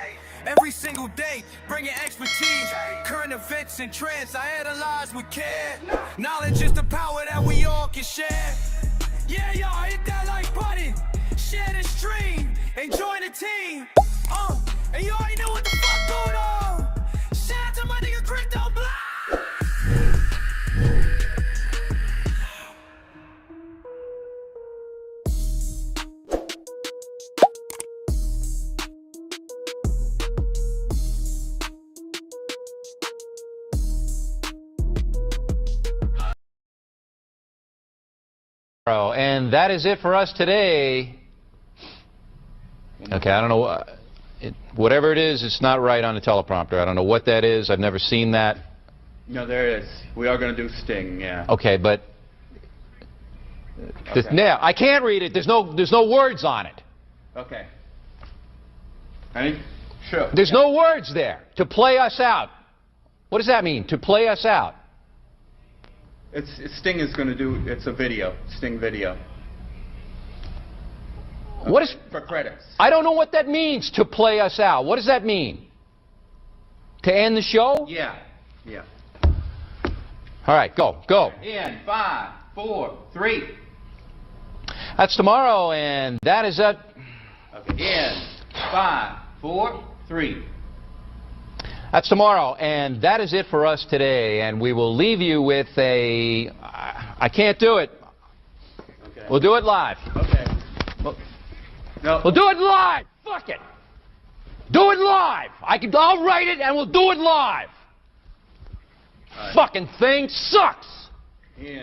Every single day, bringing expertise. Current events and trends, I analyze with care. Knowledge is the power that we all can share. Yeah, y'all, hit that like button. Share the stream, and join the team. And you already know what the fuck going on. Shout out to my nigga Crypto Blood. And that is it for us today. Okay, I don't know. Whatever it is, it's not right on the teleprompter. I don't know what that is. I've never seen that. No, there it is. We are going to do Sting, yeah. Okay, but yeah, I can't read it. There's no words on it. Okay. Ready? Sure. There's no words there. To play us out. What does that mean? To play us out. Sting is going to do, it's a video, Sting video. What is... For credits. I don't know what that means, to play us out. What does that mean? To end the show? Yeah, yeah. All right, go. In 5, 4, 3. That's tomorrow, and that is it. Okay. In 5, 4, 3. That's tomorrow, and that is it for us today. And we will leave you with a... I can't do it. Okay. We'll do it live. Okay. No. We'll do it live. Fuck it. Do it live. I'll write it, and we'll do it live. Right. Fucking thing sucks. In